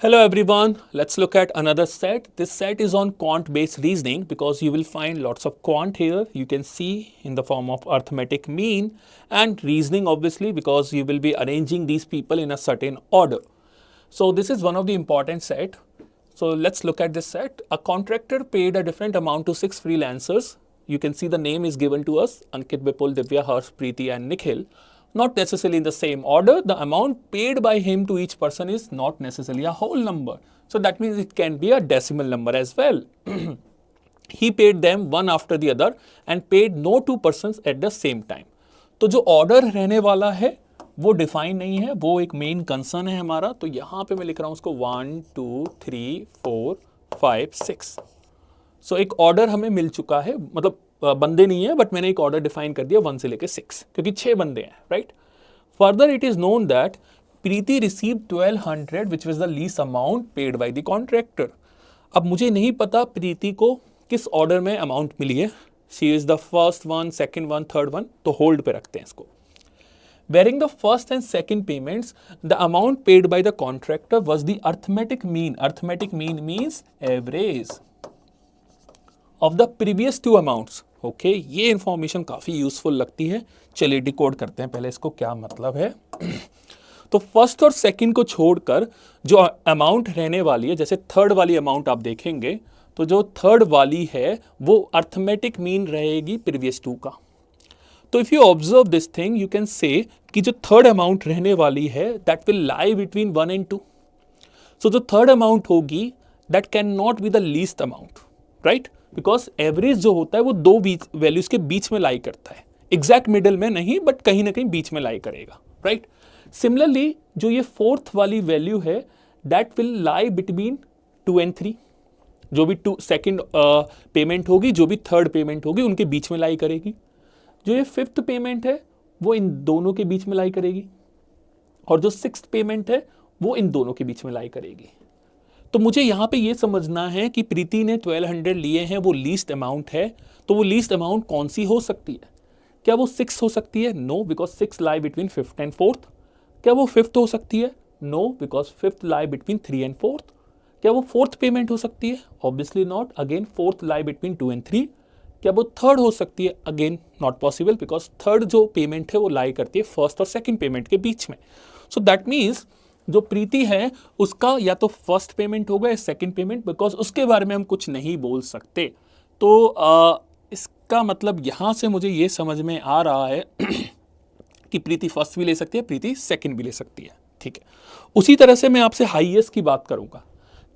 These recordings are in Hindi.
Hello everyone, let's look at another set. This set is on quant based reasoning because you will find lots of quant here. You can see in the form of arithmetic mean and reasoning obviously because you will be arranging these people in a certain order. So this is one of the important set. So let's look at this set. A contractor paid a different amount to 6 freelancers. You can see the name is given to us, Ankit, Bipul, Divya, Harsh, Preeti and Nikhil. Not necessarily in the same order. The amount paid by him to each person is not necessarily a whole number. So that means it can be a decimal number as well. He paid them one after the other and paid no two persons at the same time. तो जो ऑर्डर रहने वाला है वो डिफाइन नहीं है, वो एक मेन कंसर्न है हमारा. तो यहाँ पे मैं लिख रहा हूँ उसको 1 2 3 4 5 6. सो एक ऑर्डर हमें मिल चुका है, मतलब बंदे नहीं है बट मैंने एक ऑर्डर डिफाइन कर दिया 1 से लेके 6 क्योंकि 6 बंदे हैं, right. Further it is known that Preeti receive 1200 which was the least amount paid by the contractor. अब मुझे नहीं पता प्रीति को किस ऑर्डर में अमाउंट मिली है. She is the first one, second one, third one, तो होल्ड पे रखते हैं इसको. Bearing the first and second payments, the amount paid by the contractor was the arithmetic mean. Arithmetic mean means average of the previous two amounts. Okay, ये इंफॉर्मेशन काफ़ी यूजफुल लगती है. चलिए डिकोड करते हैं पहले इसको क्या मतलब है. तो फर्स्ट और सेकंड को छोड़कर जो अमाउंट रहने वाली है, जैसे थर्ड वाली अमाउंट आप देखेंगे तो जो थर्ड वाली है वो अर्थमेटिक मीन रहेगी प्रीवियस टू का. तो if you observe this thing you can say कि जो थर्ड अमाउंट रहने वाली है that will lie between 1 and 2. सो जो थर्ड अमाउंट होगी that can not be the least amount, right, because average जो होता है वो दो वैल्यूज के बीच में लाई करता है. एग्जैक्ट मिडल में नहीं बट कहीं ना कहीं बीच में लाई करेगा, राइट. सिमिलरली जो ये फोर्थ वाली वैल्यू है that will lie between 2 and 3. जो भी सेकेंड पेमेंट होगी, जो भी थर्ड पेमेंट होगी उनके बीच में लाई करेगी. जो ये फिफ्थ पेमेंट है वो इन दोनों के बीच में लाई करेगी और जो सिक्स्थ पेमेंट है वो इन दोनों के बीच में लाई करेगी. तो मुझे यहाँ पे ये समझना है कि प्रीति ने 1200 लिए हैं, वो लीस्ट अमाउंट है. तो वो लीस्ट अमाउंट कौन सी हो सकती है? क्या वो 6 हो सकती है? No, because 6 lie between fifth and fourth. क्या वो फिफ्थ हो सकती है? No, because fifth lie between 3 and 4. क्या वो फोर्थ पेमेंट हो सकती है? Obviously not. Again fourth lie between 2 and 3. क्या वो थर्ड हो सकती है? Again not possible because third जो पेमेंट है वो लाई करती है फर्स्ट और सेकंड पेमेंट के बीच में. सो दैट मीन्स जो प्रीति है उसका या तो फर्स्ट पेमेंट होगा या सेकंड पेमेंट, बिकॉज उसके बारे में हम कुछ नहीं बोल सकते. तो इसका मतलब यहाँ से मुझे ये समझ में आ रहा है कि प्रीति फर्स्ट भी ले सकती है, प्रीति सेकंड भी ले सकती है, ठीक है. उसी तरह से मैं आपसे हाईएस्ट की बात करूँगा.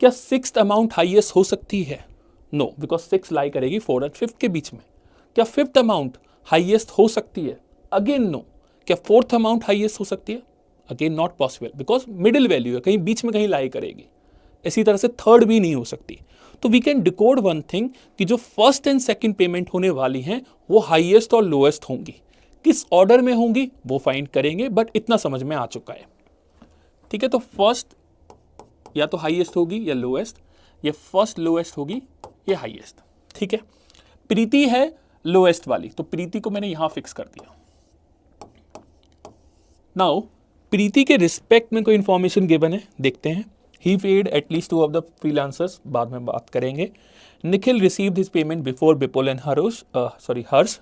क्या सिक्स्थ अमाउंट हाईएस्ट हो सकती है? नो, बिकॉज 6 लाई करेगी 4 और 5 के बीच में. क्या फिफ्थ अमाउंट हाईएस्ट हो सकती है? Again no. क्या फोर्थ अमाउंट हाईएस्ट हो सकती है? Again not possible because middle value है, कहीं बीच में कहीं लाई करेगी. इसी तरह से थर्ड भी नहीं हो सकती. तो we can decode one thing कि जो फर्स्ट एंड सेकंड पेमेंट होने वाली हैं वो हाईएस्ट और लोएस्ट होंगी. किस ऑर्डर में होंगी वो फाइंड करेंगे, बट इतना समझ में आ चुका है, ठीक है. तो फर्स्ट या तो हाईएस्ट होगी या लोएस्ट, ये फर्स्ट लोएस्ट होगी, ये हाईएस्ट, ठीक है. प्रीति है लोएस्ट वाली, तो प्रीति को मैंने यहां फिक्स कर दिया. नाउ प्रीति के रिस्पेक्ट में कोई इंफॉर्मेशन गिवन है, देखते हैं. He paid at least 2 of the freelancers, बाद में बात करेंगे. Nikhil received his payment before Bipul and Harsh.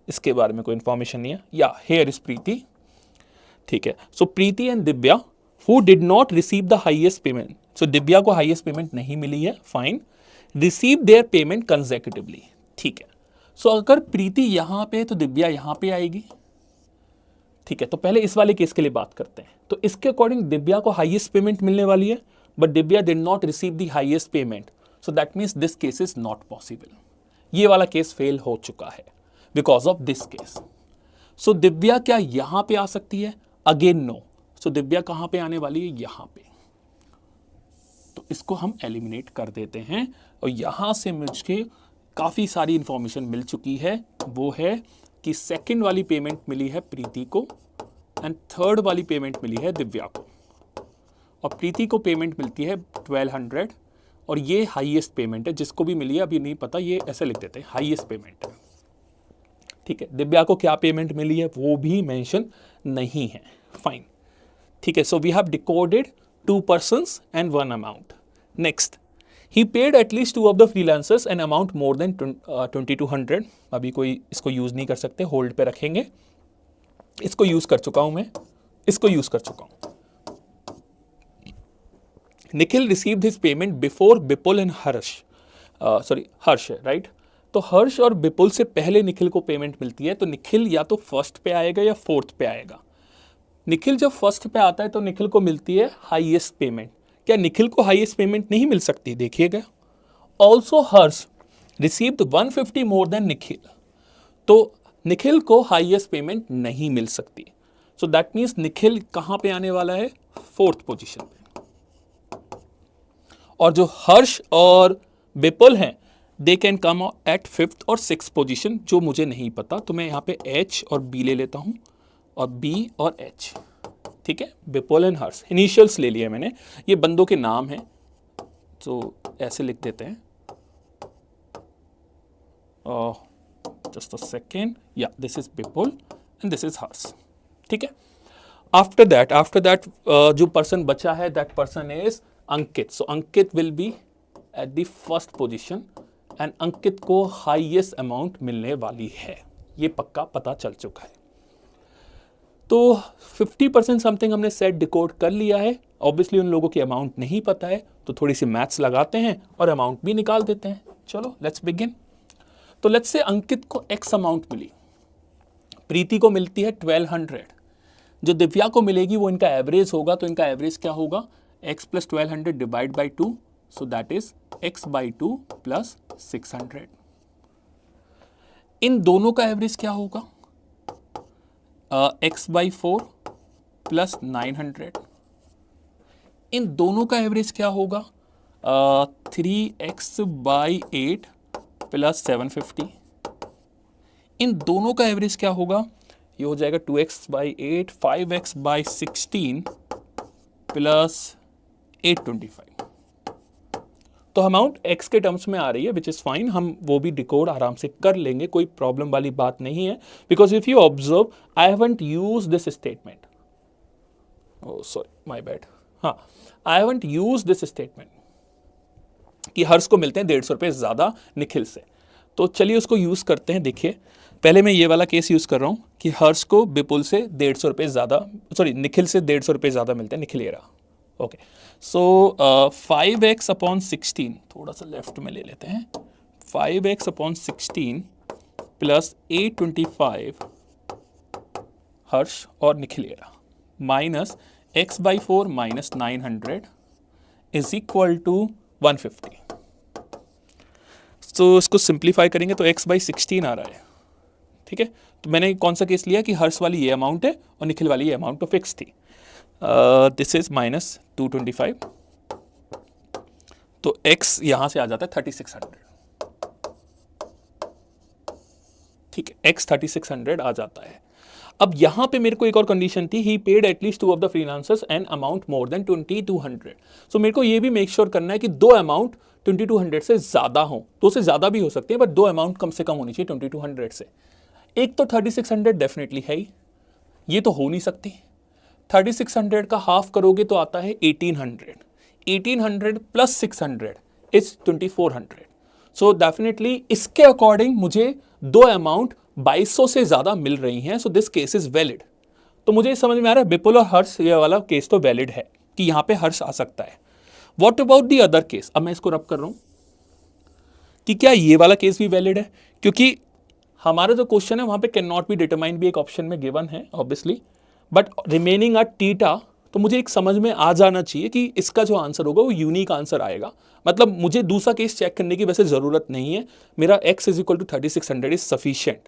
इसके बारे में कोई इंफॉर्मेशन नहीं है. या हेयर इज प्रीति, ठीक है. So Preeti and Divya who did not receive the highest payment. So Divya को हाईएस्ट पेमेंट नहीं मिली है, fine. Receive their payment consecutively, ठीक है. सो अगर प्रीति यहां पे तो दिव्या यहां पे आएगी, ठीक है. तो पहले इस वाले केस के लिए बात करते हैं. तो इसके अकॉर्डिंग दिव्या को हाईएस्ट पेमेंट मिलने वाली है but Divya did not receive the highest payment. So that means this case is not possible. ये वाला केस फेल हो चुका है बिकॉज ऑफ दिस केस. सो दिव्या क्या यहां पे आ सकती है? Again no. सो दिव्या कहां पे आने वाली है? यहां पे. तो इसको हम एलिमिनेट कर देते हैं और यहां से मुझे काफ़ी सारी इंफॉर्मेशन मिल चुकी है. वो है कि सेकंड वाली पेमेंट मिली है प्रीति को एंड थर्ड वाली पेमेंट मिली है दिव्या को. और प्रीति को पेमेंट मिलती है 1200 और ये हाईएस्ट पेमेंट है. जिसको भी मिली है अभी नहीं पता, ये ऐसे लिख देते हैं हाईएस्ट पेमेंट है, ठीक है. दिव्या को क्या पेमेंट मिली है वो भी मेंशन नहीं है, फाइन, ठीक है. So we have decoded 2 persons and 1 amount. Next, he paid at least 2 of the freelancers an amount more than 2200. अभी कोई इसको यूज़ नहीं कर सकते, होल्ड पे रखेंगे. इसको यूज़ कर चुका हूँ मैं, इसको यूज़ कर चुका हूँ. Nikhil received his payment before Bipul and Harsh. Harsh है राइट. तो हर्ष और बिपुल से पहले निखिल को पेमेंट मिलती है, तो निखिल या तो फर्स्ट पे आएगा या फोर्थ पे आएगा. निखिल जब फर्स्ट पे आता है तो निखिल को मिलती है हाईएस्ट पेमेंट. क्या निखिल को हाईएस्ट पेमेंट नहीं मिल सकती? देखिएगा. ऑल्सो हर्ष रिसीव्ड 150 मोर देन निखिल. तो निखिल को हाईएस्ट पेमेंट नहीं मिल सकती. सो दैट मीन्स निखिल कहाँ पे आने वाला है? फोर्थ पोजीशन पे. और जो हर्ष और बिपुल हैं they can come at fifth और सिक्स पोजीशन, जो मुझे नहीं पता. तो मैं यहाँ पे एच और बी ले लेता हूँ, और बी और एच. ठीक है, बिपुल एंड हर्ष इनिशियल्स ले लिए मैंने. ये बंदों के नाम हैं, तो ऐसे लिख देते हैं. Just a second. या this is Bipul and this is Harsh. ठीक है. आफ्टर दैट जो पर्सन बचा है that person is Ankit. So Ankit will be at the first position and Ankit को हाईएस्ट अमाउंट मिलने वाली है. ये पक्का पता चल चुका है. तो 50% समथिंग हमने सेट डिकोड कर लिया है. ऑब्वियसली उन लोगों की अमाउंट नहीं पता है, तो थोड़ी सी मैथ्स लगाते हैं और अमाउंट भी निकाल देते हैं. चलो लेट्स बिगिन. तो लेट्स से अंकित को एक्स अमाउंट मिली, प्रीति को मिलती है 1200, जो दिव्या को मिलेगी वो इनका एवरेज होगा. तो इनका एवरेज क्या होगा? x plus 1200 divide by 2, so that is x by 2 plus 600. इन दोनों का एवरेज क्या होगा? x by 4 plus 900. इन दोनों का एवरेज क्या होगा? 3x by 8 plus 750. इन दोनों का एवरेज क्या होगा? ये हो जाएगा 2x by 8, 5x by 16 plus 825. तो अमाउंट x के टर्म्स में आ रही है, विच इज़ फाइन. हम वो भी डिकोड आराम से कर लेंगे, कोई प्रॉब्लम वाली बात नहीं है. Because if you observe I haven't use this statement. Oh sorry, my bad. हाँ, I haven't use this statement कि हर्ष को मिलते हैं 150 रुपये ज़्यादा निखिल से. तो चलिए उसको यूज़ करते हैं. देखिए, पहले मैं ये वाला केस यूज़ कर रहा हूँ कि हर्ष को बिपुल से 150 रुपये ज़्यादा, सॉरी निखिल से 150 रुपये ज़्यादा मिलते हैं. निखिल ये रहा. ओके, सो 5x अपॉन 16, थोड़ा सा लेफ्ट में ले लेते हैं. 5x अपॉन 16 प्लस 825 हर्ष और निखिल ये रहा, minus x by 4 minus 900 is equal to 150. तो इसको सिंप्लीफाई करेंगे तो x बाई 16 आ रहा है. ठीक है, तो मैंने कौन सा केस लिया कि हर्ष वाली ये अमाउंट है और निखिल वाली ये अमाउंट तो फिक्स थी. This is minus 225. तो x यहां से आ जाता है 3600. ठीक है, x 3600 आ जाता है. अब यहां पे मेरे को एक और कंडीशन थी, he paid at least 2 of the freelancers and amount more than 2200. So मेरे को ये भी मेक श्योर करना है कि 2 अमाउंट 2200 से ज्यादा हो. 2 से ज्यादा भी हो सकती है, बट 2 अमाउंट कम से कम होनी चाहिए 2200 से. एक तो 3600 डेफिनेटली है ही, ये तो हो नहीं सकती. 3600 का हाफ करोगे तो आता है 1800. 1800 प्लस 600 इज 2400. सो डेफिनेटली इसके अकॉर्डिंग मुझे 2 अमाउंट 2200 से ज़्यादा मिल रही हैं. So this case is valid. तो मुझे समझ में आ रहा है बिपुल और हर्ष ये वाला केस तो वैलिड है कि यहाँ पे हर्ष आ सकता है. What about the other case? अब मैं इसको रब कर रहा हूँ कि क्या ये वाला केस भी वैलिड है, क्योंकि हमारा जो क्वेश्चन है वहाँ पे कैन नॉट बी डिटरमाइंड भी एक ऑप्शन में गिवन है obviously, but remaining a theta. तो मुझे एक समझ में आ जाना चाहिए कि इसका जो आंसर होगा वो यूनिक आंसर आएगा. मतलब मुझे दूसरा केस चेक करने की वैसे ज़रूरत नहीं है. मेरा x is equal to 3600 is sufficient.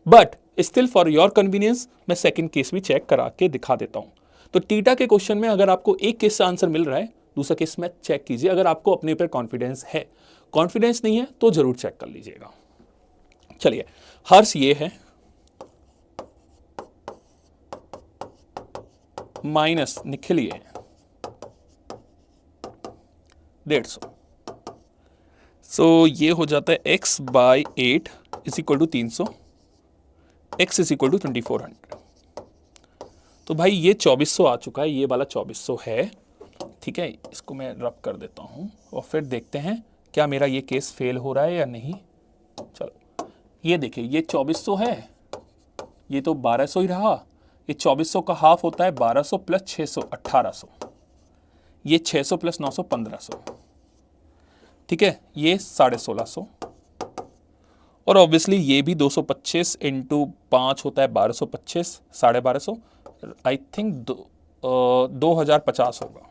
But still for your convenience मैं सेकंड केस भी चेक करा के दिखा देता हूँ. तो थीटा के क्वेश्चन में अगर आपको एक केस से आंसर मिल रहा है, दूसरा केस में चेक कीजिए. अगर आपको अपने पर कॉन्फिडेंस है, कॉन्फिडेंस नहीं है तो जरूर चेक कर लीजिएगा. चलिए, हर्ष ये है माइनस निखिल ये है 150. सो ये हो जाता है x by 8 is equal to 300, x is equal to 2400. तो भाई ये 2400 आ चुका है, ये वाला 2400 है. ठीक है, इसको मैं रब कर देता हूँ और फिर देखते हैं क्या मेरा ये केस फेल हो रहा है या नहीं। चलो ये देखिए, ये 2400 है, ये तो 1200 ही रहा। ये 2400 का हाफ होता है 1200 प्लस 600 1800, ये 600 प्लस 900 1500, ठीक है, ये 1650, और ऑब्वियसली ये भी 225 इंटू 5 होता है 1225, 1250, आई थिंक 2050 होगा,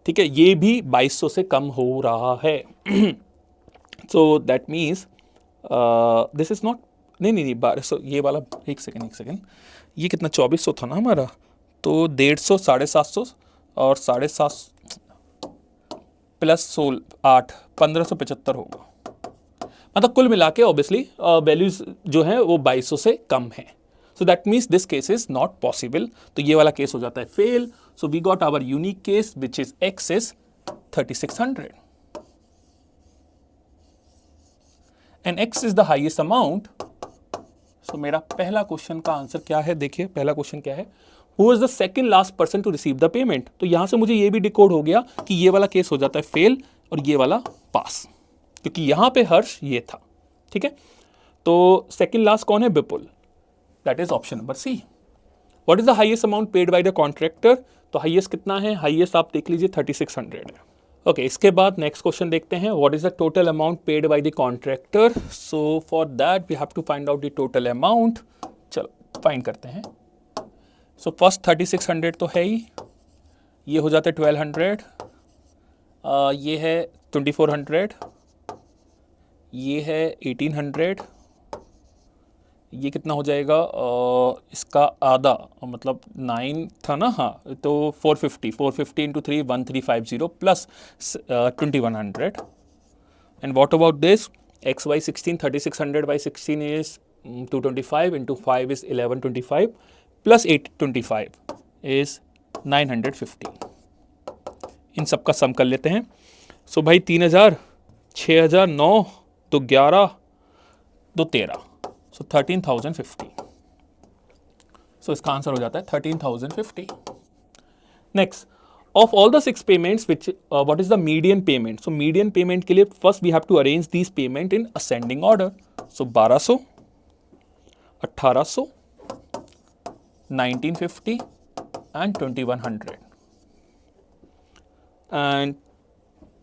ठीक है, ये भी 2200 से कम हो रहा है। So that means this is not, नहीं 1200, ये वाला एक सेकेंड, ये कितना 2400 था ना हमारा, तो 150 750 और 750 प्लस 8 1575 होगा। मतलब कुल मिला के ऑब्वियसली वैल्यूज जो है वो 2200 से कम है। So that means this case is not possible, तो ये वाला केस हो जाता है fail. So we got our unique case which is x is 3600 and x is the highest amount. So मेरा पहला क्वेश्चन का आंसर क्या है, देखिए पहला क्वेश्चन क्या है, who is the second last person to receive the payment. तो यहां से मुझे ये भी डिकोड हो गया कि ये वाला केस हो जाता है फेल और ये वाला पास, क्योंकि यहां पे हर्ष ये था, ठीक है। तो सेकंड लास्ट कौन है, Vipul, that is option number C. What is the highest amount paid by the contractor, तो हाईएस्ट कितना है, हाईएस्ट आप देख लीजिए 3600 है। ओके, इसके बाद नेक्स्ट क्वेश्चन देखते हैं, what is the total amount paid by the contractor. So for that we have to find out the total amount. चलो फाइंड करते हैं। सो फर्स्ट 3600 तो है ही, ये हो जाता है 1200, ये है 2400, ये है 1800, ये कितना हो जाएगा, इसका आधा मतलब 9 था ना, हाँ, तो 450 into 3 1350 plus 2100। And what about this, x by 16 3600 by 16 is 225 into 5 is 1125 plus 825 is 950। इन सब का सम कर लेते हैं। सो भाई 3000 6000 9 तो 11 तो 13, सो 13,050। सो इसका आंसर हो जाता है 13,050। Next, of all the 6 payments which what is the median payment. So median payment के लिए first we have to arrange these payment in ascending order. So 1200 1800 1950 and 2100, and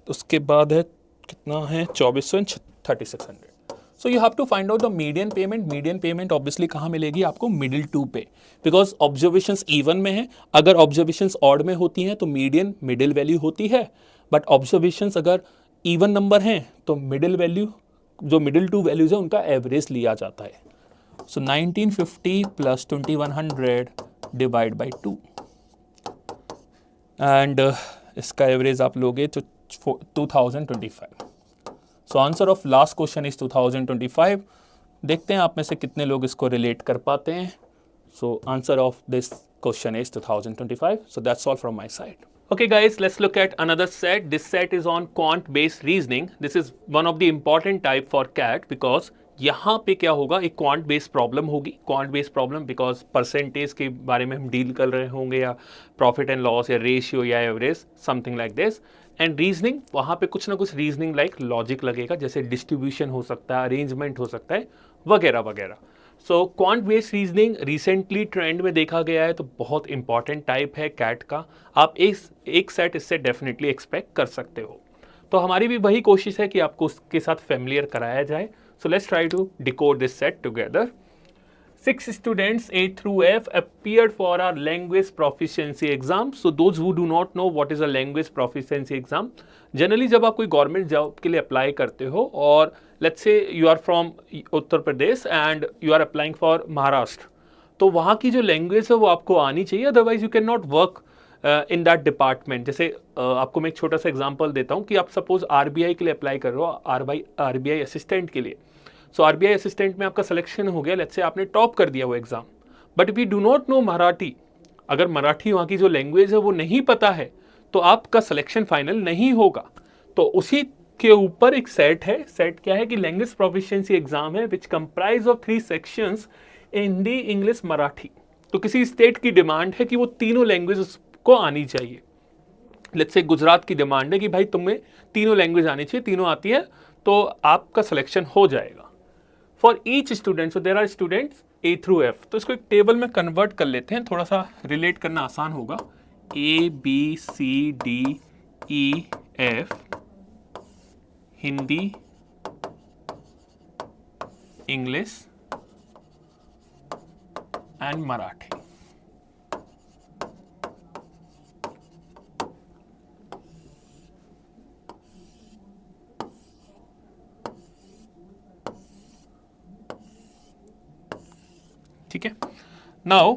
उसके बाद है कितना है 2400 and 3600। So you have to find out the median payment. Median payment obviously कहाँ मिलेगी आपको, मिडिल टू पे, बिकॉज ऑब्जर्वेशंस इवन में है। अगर ऑब्जर्वेशंस ऑड में होती हैं तो मीडियन मिडिल वैल्यू होती है, बट ऑब्जर्वेशंस अगर इवन नंबर हैं तो मिडिल वैल्यू, जो मिडिल टू वैल्यूज है उनका एवरेज लिया जाता है। सो 1950 प्लस 2100 डिवाइड बाई 2, एंड इसका एवरेज आप लोगे तो 2025। So answer of last question is 2025। देखते हैं आप में से कितने लोग इसको रिलेट कर पाते हैं। So answer of this question is 2025. So that's all from my side. Okay guys, let's look at another set. This set is on quant based reasoning. This is one of the important type for CAT because यहाँ पे क्या होगा, एक क्वांट बेस्ड प्रॉब्लम होगी। Quant based problem because percentage के बारे में हम डील कर रहे होंगे, या प्रॉफिट एंड लॉस, या रेशियो, या average, something like this. And reasoning, वहाँ पे कुछ ना कुछ रीजनिंग लाइक लॉजिक लगेगा, जैसे डिस्ट्रीब्यूशन हो सकता है, अरेंजमेंट हो सकता है, वगैरह वगैरह। So quant based reasoning recently trend में देखा गया है, तो बहुत इंपॉर्टेंट टाइप है कैट का। आप एक सेट इससे डेफिनेटली एक्सपेक्ट कर सकते हो। तो हमारी भी वही कोशिश है कि आपको उसके साथ फेमिलियर कराया जाए। So let's try to decode this set together. 6 students A through F appeared for our language proficiency exam. So those who do not know what is a language proficiency exam, generally जब आप कोई गवर्नमेंट जॉब के लिए अप्लाई करते हो और let's say you are from Uttar Pradesh and you are applying for Maharashtra, तो वहाँ की जो लैंग्वेज है वो आपको आनी चाहिए, otherwise you can not work in that department. जैसे आपको मैं एक छोटा सा एग्जांपल देता हूँ कि आप सपोज आरबीआई के लिए अप्लाई कर रहे हो, आरबीआई असिस्टेंट के लिए। सो आरबीआई असिस्टेंट में आपका सिलेक्शन हो गया, लेट्स से आपने टॉप कर दिया वो exam, but if you do not know Marathi, अगर मराठी वहाँ की जो लैंग्वेज है वो नहीं पता है, तो आपका सिलेक्शन फाइनल नहीं होगा। तो उसी के ऊपर एक सेट है। सेट क्या है कि लैंग्वेज प्रोफिशिएंसी एग्जाम है which comprise of 3 sections, Hindi, English, Marathi. तो किसी स्टेट की डिमांड है कि वो तीनों लैंग्वेज को आनी चाहिए। लेट्स से गुजरात की डिमांड है कि भाई तुम्हें तीनों लैंग्वेज आनी चाहिए, तीनों आती है तो आपका सिलेक्शन हो जाएगा। For each student, so there are students A through F, तो इसको एक टेबल में कन्वर्ट कर लेते हैं, थोड़ा सा रिलेट करना आसान होगा। A B C D E F, Hindi, English and Marathi. ठीक है। Now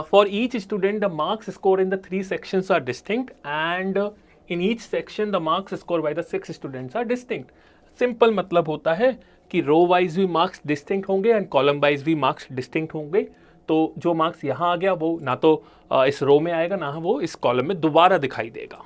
for each student the marks scored in the 3 sections are distinct and in each section the marks scored by the 6 students are distinct. Simple मतलब होता है कि रो वाइज भी मार्क्स डिस्टिंक्ट होंगे एंड कॉलम वाइज भी मार्क्स डिस्टिंक्ट होंगे। तो जो मार्क्स यहाँ आ गया वो ना तो इस रो में आएगा ना वो इस कॉलम में दोबारा दिखाई देगा।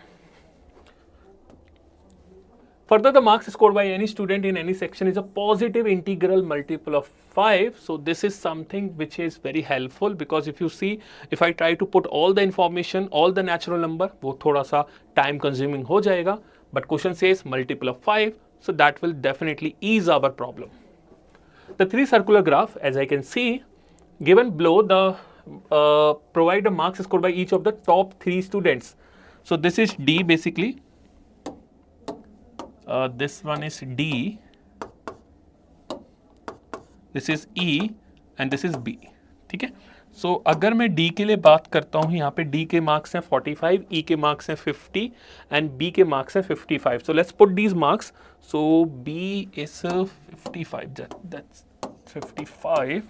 Further, the marks scored by any student in any section is a positive integral multiple of 5. So this is something which is very helpful because if you see, if I try to put all the information, all the natural number, वो थोड़ा सा time consuming हो जाएगा. But question says multiple of 5, so that will definitely ease our problem. The three circular graph, as I can see, given below, the provide the marks scored by each of the top 3 students. So this is D basically. This one is D, this is E and this is B. ठीक है। सो अगर मैं D के लिए बात करता हूँ, यहाँ पे D के मार्क्स हैं 45, E के मार्क्स हैं 50 एंड B के मार्क्स हैं 55. So let's put these marks. So B is 55, that's 55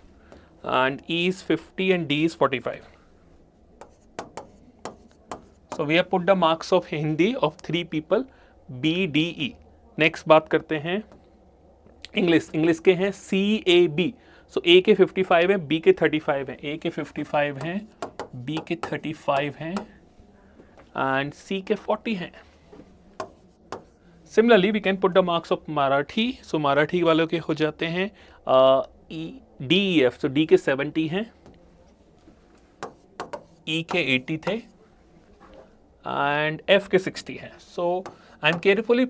and E is 50 and D is 45. So we have put the marks of Hindi of 3 people B, D, E. Next बात करते हैं इंग्लिश. इंग्लिश के हैं C, A, B. So A के 55 हैं, B के 35 हैं. A के 55 हैं, B के 35 हैं एंड C के 40 हैं. Similarly we can put the marks of Marathi. So Marathi वालों के हो जाते हैं D, E, F. सो D के 70 हैं, E के 80 थे एंड F के 60 हैं. So I am carefully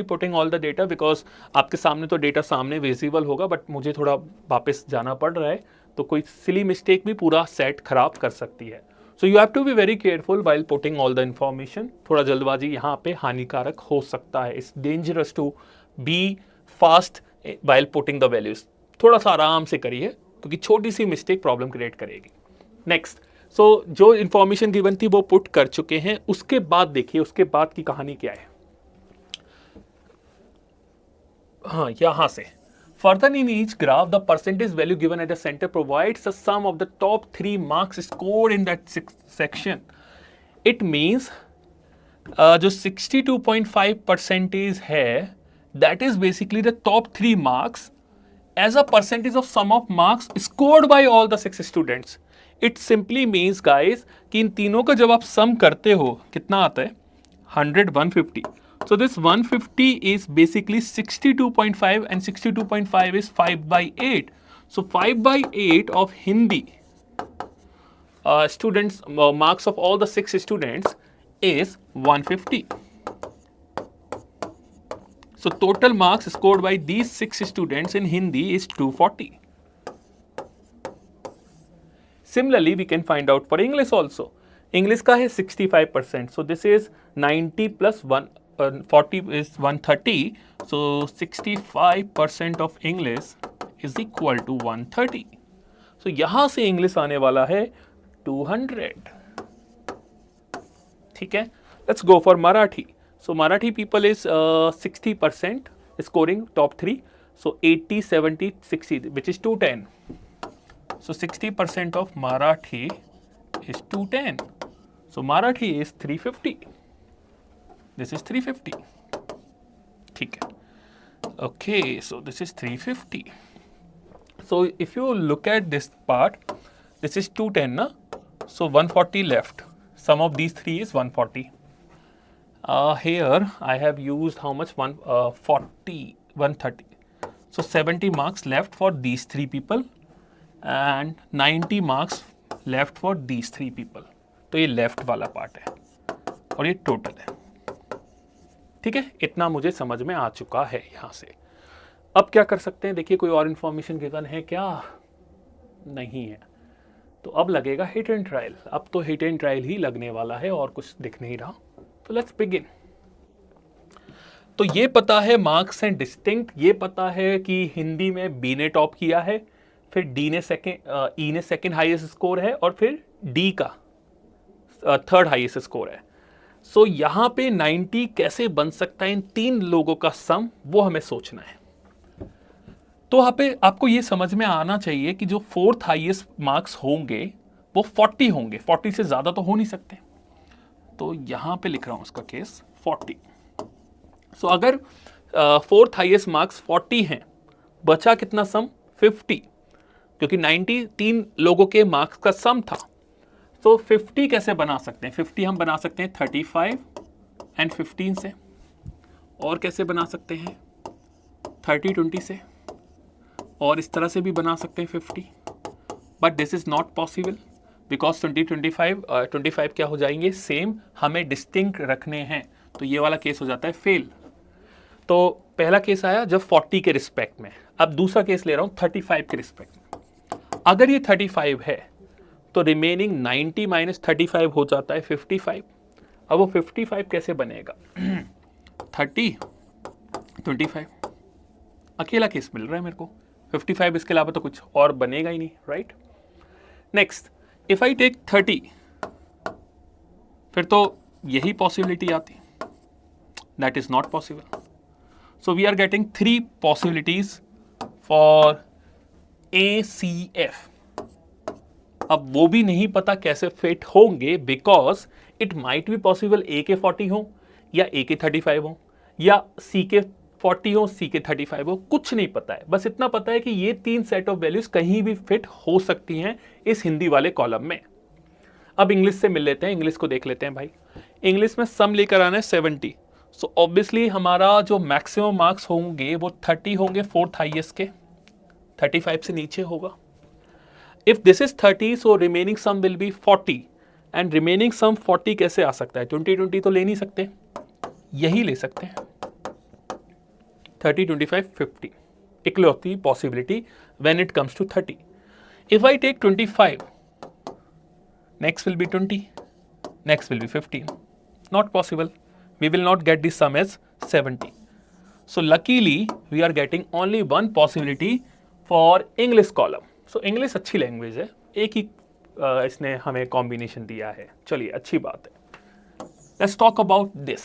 putting all the data because आपके सामने तो डेटा सामने विजिबल होगा बट मुझे थोड़ा वापस जाना पड़ रहा है तो कोई सिली मिस्टेक भी पूरा सेट खराब कर सकती है. So you have to be very careful while putting all the information. थोड़ा जल्दबाजी यहाँ पे हानिकारक हो सकता है. It's dangerous to be fast while putting the values. थोड़ा सा आराम से करिए क्योंकि छोटी सी मिस्टेक प्रॉब्लम क्रिएट करेगी. नेक्स्ट, सो जो इन्फॉर्मेशन गिवन थी वो पुट कर चुके हैं. उसके बाद देखिए उसके बाद की कहानी क्या है. हाँ, यहां से further in each graph the percentage value given at the centre provides the sum of the top 3 marks scored in that section. It means जो 62.5% है that is basically the top 3 marks as a percentage of sum of marks scored by all the 6 students. It simply means guys कि इन तीनों का जब आप सम करते हो कितना आता है 100, 150. So this 150 is basically 62.5 and 62.5 is 5/8. So 5/8 of Hindi students marks of all the 6 students is 150. So total marks scored by these 6 students in Hindi is 240. Similarly, we can find out for English also. English का है 65%. So this is 90 plus 40 is 130. So 65% of English is equal to 130. So यहाँ से English आने वाला है 200. ठीक है. Let's go for Marathi. So Marathi people is 60% scoring top 3. So 80, 70, 60, which is 210. So 60% of Marathi is 210. So Marathi is 350. This is 350. ठीक है. Okay, so this is 350. So if you look at this part, this is 210, na? So 140 left. Sum of these 3 is 140. Here I have used how much? 130. So 70 marks left for these 3 people and 90 marks left for these 3 people. तो ये लेफ्ट वाला पार्ट है और ये टोटल है। ठीक है, इतना मुझे समझ में आ चुका है यहां से। अब क्या कर सकते हैं, देखिए कोई और इंफॉर्मेशन गिवन है क्या? नहीं है। तो अब लगेगा हिट एंड ट्रायल। अब तो हिट एंड ट्रायल ही लगने वाला है और कुछ दिख नहीं रहा। तो लेट्स बिगिन। तो ये पता है मार्क्स एंड डिस्टिंक्ट, ये पता है कि हिंदी में बी ने टॉप किया है, फिर डी ने सेकेंड, ई ने सेकेंड हाईएस्ट स्कोर है और फिर डी का थर्ड हाईएस्ट स्कोर है। सो यहां पे 90 कैसे बन सकता है इन तीन लोगों का सम, वो हमें सोचना है। तो यहाँ पे आपको ये समझ में आना चाहिए कि जो फोर्थ हाईएस्ट मार्क्स होंगे वो 40 होंगे, 40 से ज्यादा तो हो नहीं सकते। तो यहां पे लिख रहा हूं उसका केस 40। सो अगर फोर्थ हाईएस्ट मार्क्स 40 हैं, बचा कितना सम? 50, क्योंकि 90 तीन लोगों के मार्क्स का सम था। तो 50 कैसे बना सकते हैं? 50 हम बना सकते हैं 35 एंड 15 से, और कैसे बना सकते हैं 30 20 से, और इस तरह से भी बना सकते हैं 50। But this is not possible because 25 क्या हो जाएंगे? सेम, हमें डिस्टिंक्ट रखने हैं। तो ये वाला केस हो जाता है फेल। तो पहला केस आया जब 40 के रिस्पेक्ट में, अब दूसरा केस ले रहा हूं 35 के रिस्पेक्ट में। अगर ये 35 है तो रिमेनिंग 90 माइनस 35 हो जाता है 55। अब वो 55 कैसे बनेगा? 30 25, अकेला केस मिल रहा है मेरे को। 55 इसके अलावा तो कुछ और बनेगा ही नहीं, right? Next, if I take 30, फिर तो यही पॉसिबिलिटी आती, that is not possible. So we are getting 3 possibilities for ACF। अब वो भी नहीं पता कैसे फिट होंगे, because it might be possible A के 40 हो, या A के 35 हो, या C के 40 हो, C के 35 हो, कुछ नहीं पता है। बस इतना पता है कि ये 3 सेट ऑफ वैल्यूज कहीं भी फिट हो सकती हैं इस हिंदी वाले कॉलम में। अब इंग्लिश से मिल लेते हैं, इंग्लिश को देख लेते हैं भाई। इंग्लिश में सम लेकर आना है 70। सो ऑब्वियसली हमारा जो मैक्सिमम मार्क्स होंगे वो 30 होंगे फोर्थ हाईएस्ट के, 35 से नीचे होगा। If this is 30, so remaining sum will be 40, and remaining sum 40 कैसे आ सकता है? 20 तो ले नहीं सकते, यही ले सकते हैं। 30 25 50 इकलौती possibility when it comes to 30. If I take 25, next will be 20, next will be 15. Not possible. We will not get the sum as 70. So luckily we are getting only one possibility for English column. So English अच्छी लैंग्वेज है, एक ही इसने हमें कॉम्बिनेशन दिया है। चलिए अच्छी बात है। Let's talk about this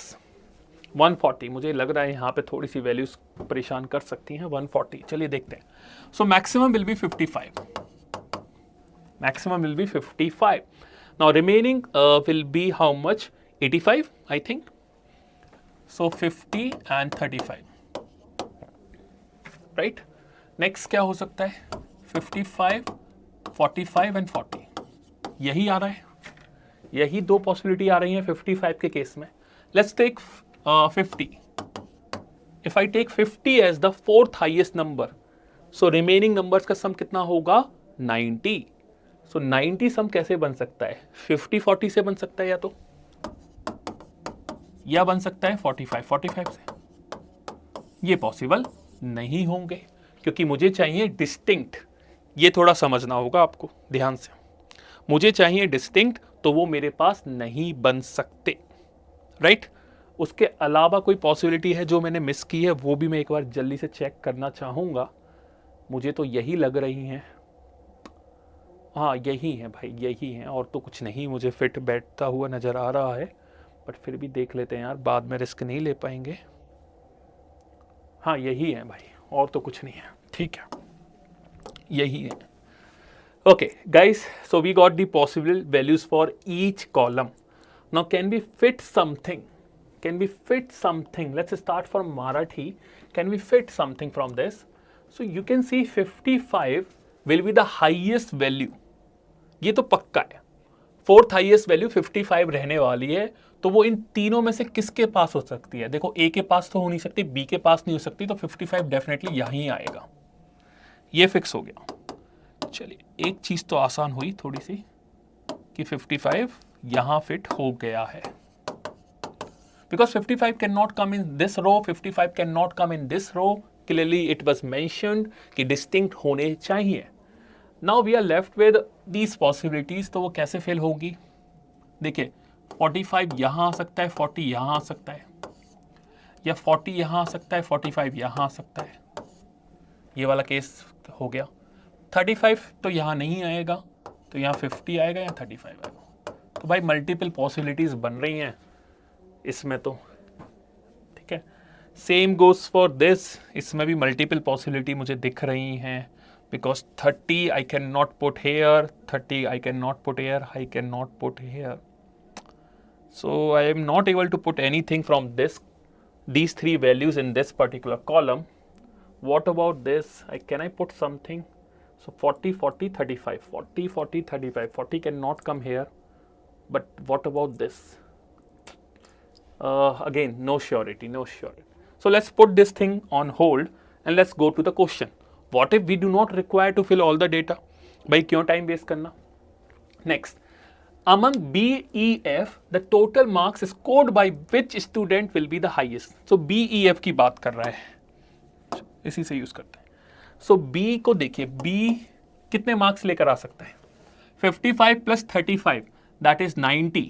140। मुझे लग रहा है यहाँ पे थोड़ी सी वैल्यूज परेशान कर सकती हैं। 140, चलिए देखते हैं। So maximum will be 55, maximum will be 55। Now remaining will be how much? 85 I think. So 50 and 35, right? Next क्या हो सकता है? 55, 45 एंड 40, यही आ रहा है, यही दो पॉसिबिलिटी आ रही हैं 55 के केस में। Let's take 50। If I take 50 as the fourth highest number, so remaining numbers का सम कितना होगा? 90। सो 90 सम कैसे बन सकता है? 50 40 से बन सकता है, या बन सकता है 45 45 से। ये पॉसिबल नहीं होंगे क्योंकि मुझे चाहिए डिस्टिंक्ट। ये थोड़ा समझना होगा आपको ध्यान से। मुझे चाहिए डिस्टिंक्ट, तो वो मेरे पास नहीं बन सकते, राइट? उसके अलावा कोई पॉसिबिलिटी है जो मैंने मिस की है, वो भी मैं एक बार जल्दी से चेक करना चाहूँगा। मुझे तो यही लग रही हैं, हाँ यही है भाई, यही है, और तो कुछ नहीं मुझे फिट बैठता हुआ नज़र आ रहा है। बट फिर भी देख लेते हैं यार, बाद में रिस्क नहीं ले पाएंगे। हाँ यही है भाई, और तो कुछ नहीं है, ठीक है, यही है। Okay guys, so we got the possible values for each column. Now can we fit something? Can we fit something? Let's start from Marathi. Can we fit something from this? So you can see 55 will be the highest value. ये तो पक्का है, फोर्थ हाईएस्ट वैल्यू 55 रहने वाली है। तो वो इन तीनों में से किसके पास हो सकती है? देखो, ए के पास तो हो नहीं सकती, बी के पास नहीं हो सकती, तो 55 डेफिनेटली यहीं आएगा। ये फिक्स हो गया। चलिए, एक चीज तो आसान हुई थोड़ी सी कि 55 यहां फिट हो गया है, because 55 can not come in this row, 55 can not come in this row, clearly it was mentioned कि डिस्टिंक्ट होने चाहिए. Now we are left with these possibilities. तो वो कैसे फेल होगी? देखिए 45 यहां आ सकता है, 40 यहां आ सकता है, या 40 यहां आ सकता है, 45 यहां आ सकता है. ये वाला केस हो गया. 35 तो यहाँ नहीं आएगा, तो यहाँ 50 आएगा या 35 आएगा. तो भाई मल्टीपल पॉसिबिलिटीज बन रही हैं इसमें तो, ठीक है. सेम गोज फॉर दिस, इसमें भी मल्टीपल पॉसिबिलिटी मुझे दिख रही हैं, because 30 I can not put here, 30 I can not put here, I can not put here. So I am not able to put anything from this, these three values in this particular column. What about this? Can I put something? So 40, 40, 35, 40, 40, 35, 40 cannot come here. But what about this? Again, no surety, no surety. So let's put this thing on hold and let's go to the question. What if we do not require to fill all the data? भाई क्यों time waste करना? Next. Among B, E, F, the total marks scored by which student will be the highest? So B, E, F की बात कर रहा है, इसी से यूज करते हैं. So B को देखिए, B कितने मार्क्स लेकर आ सकता है? 55 प्लस 35 दैट इज 90,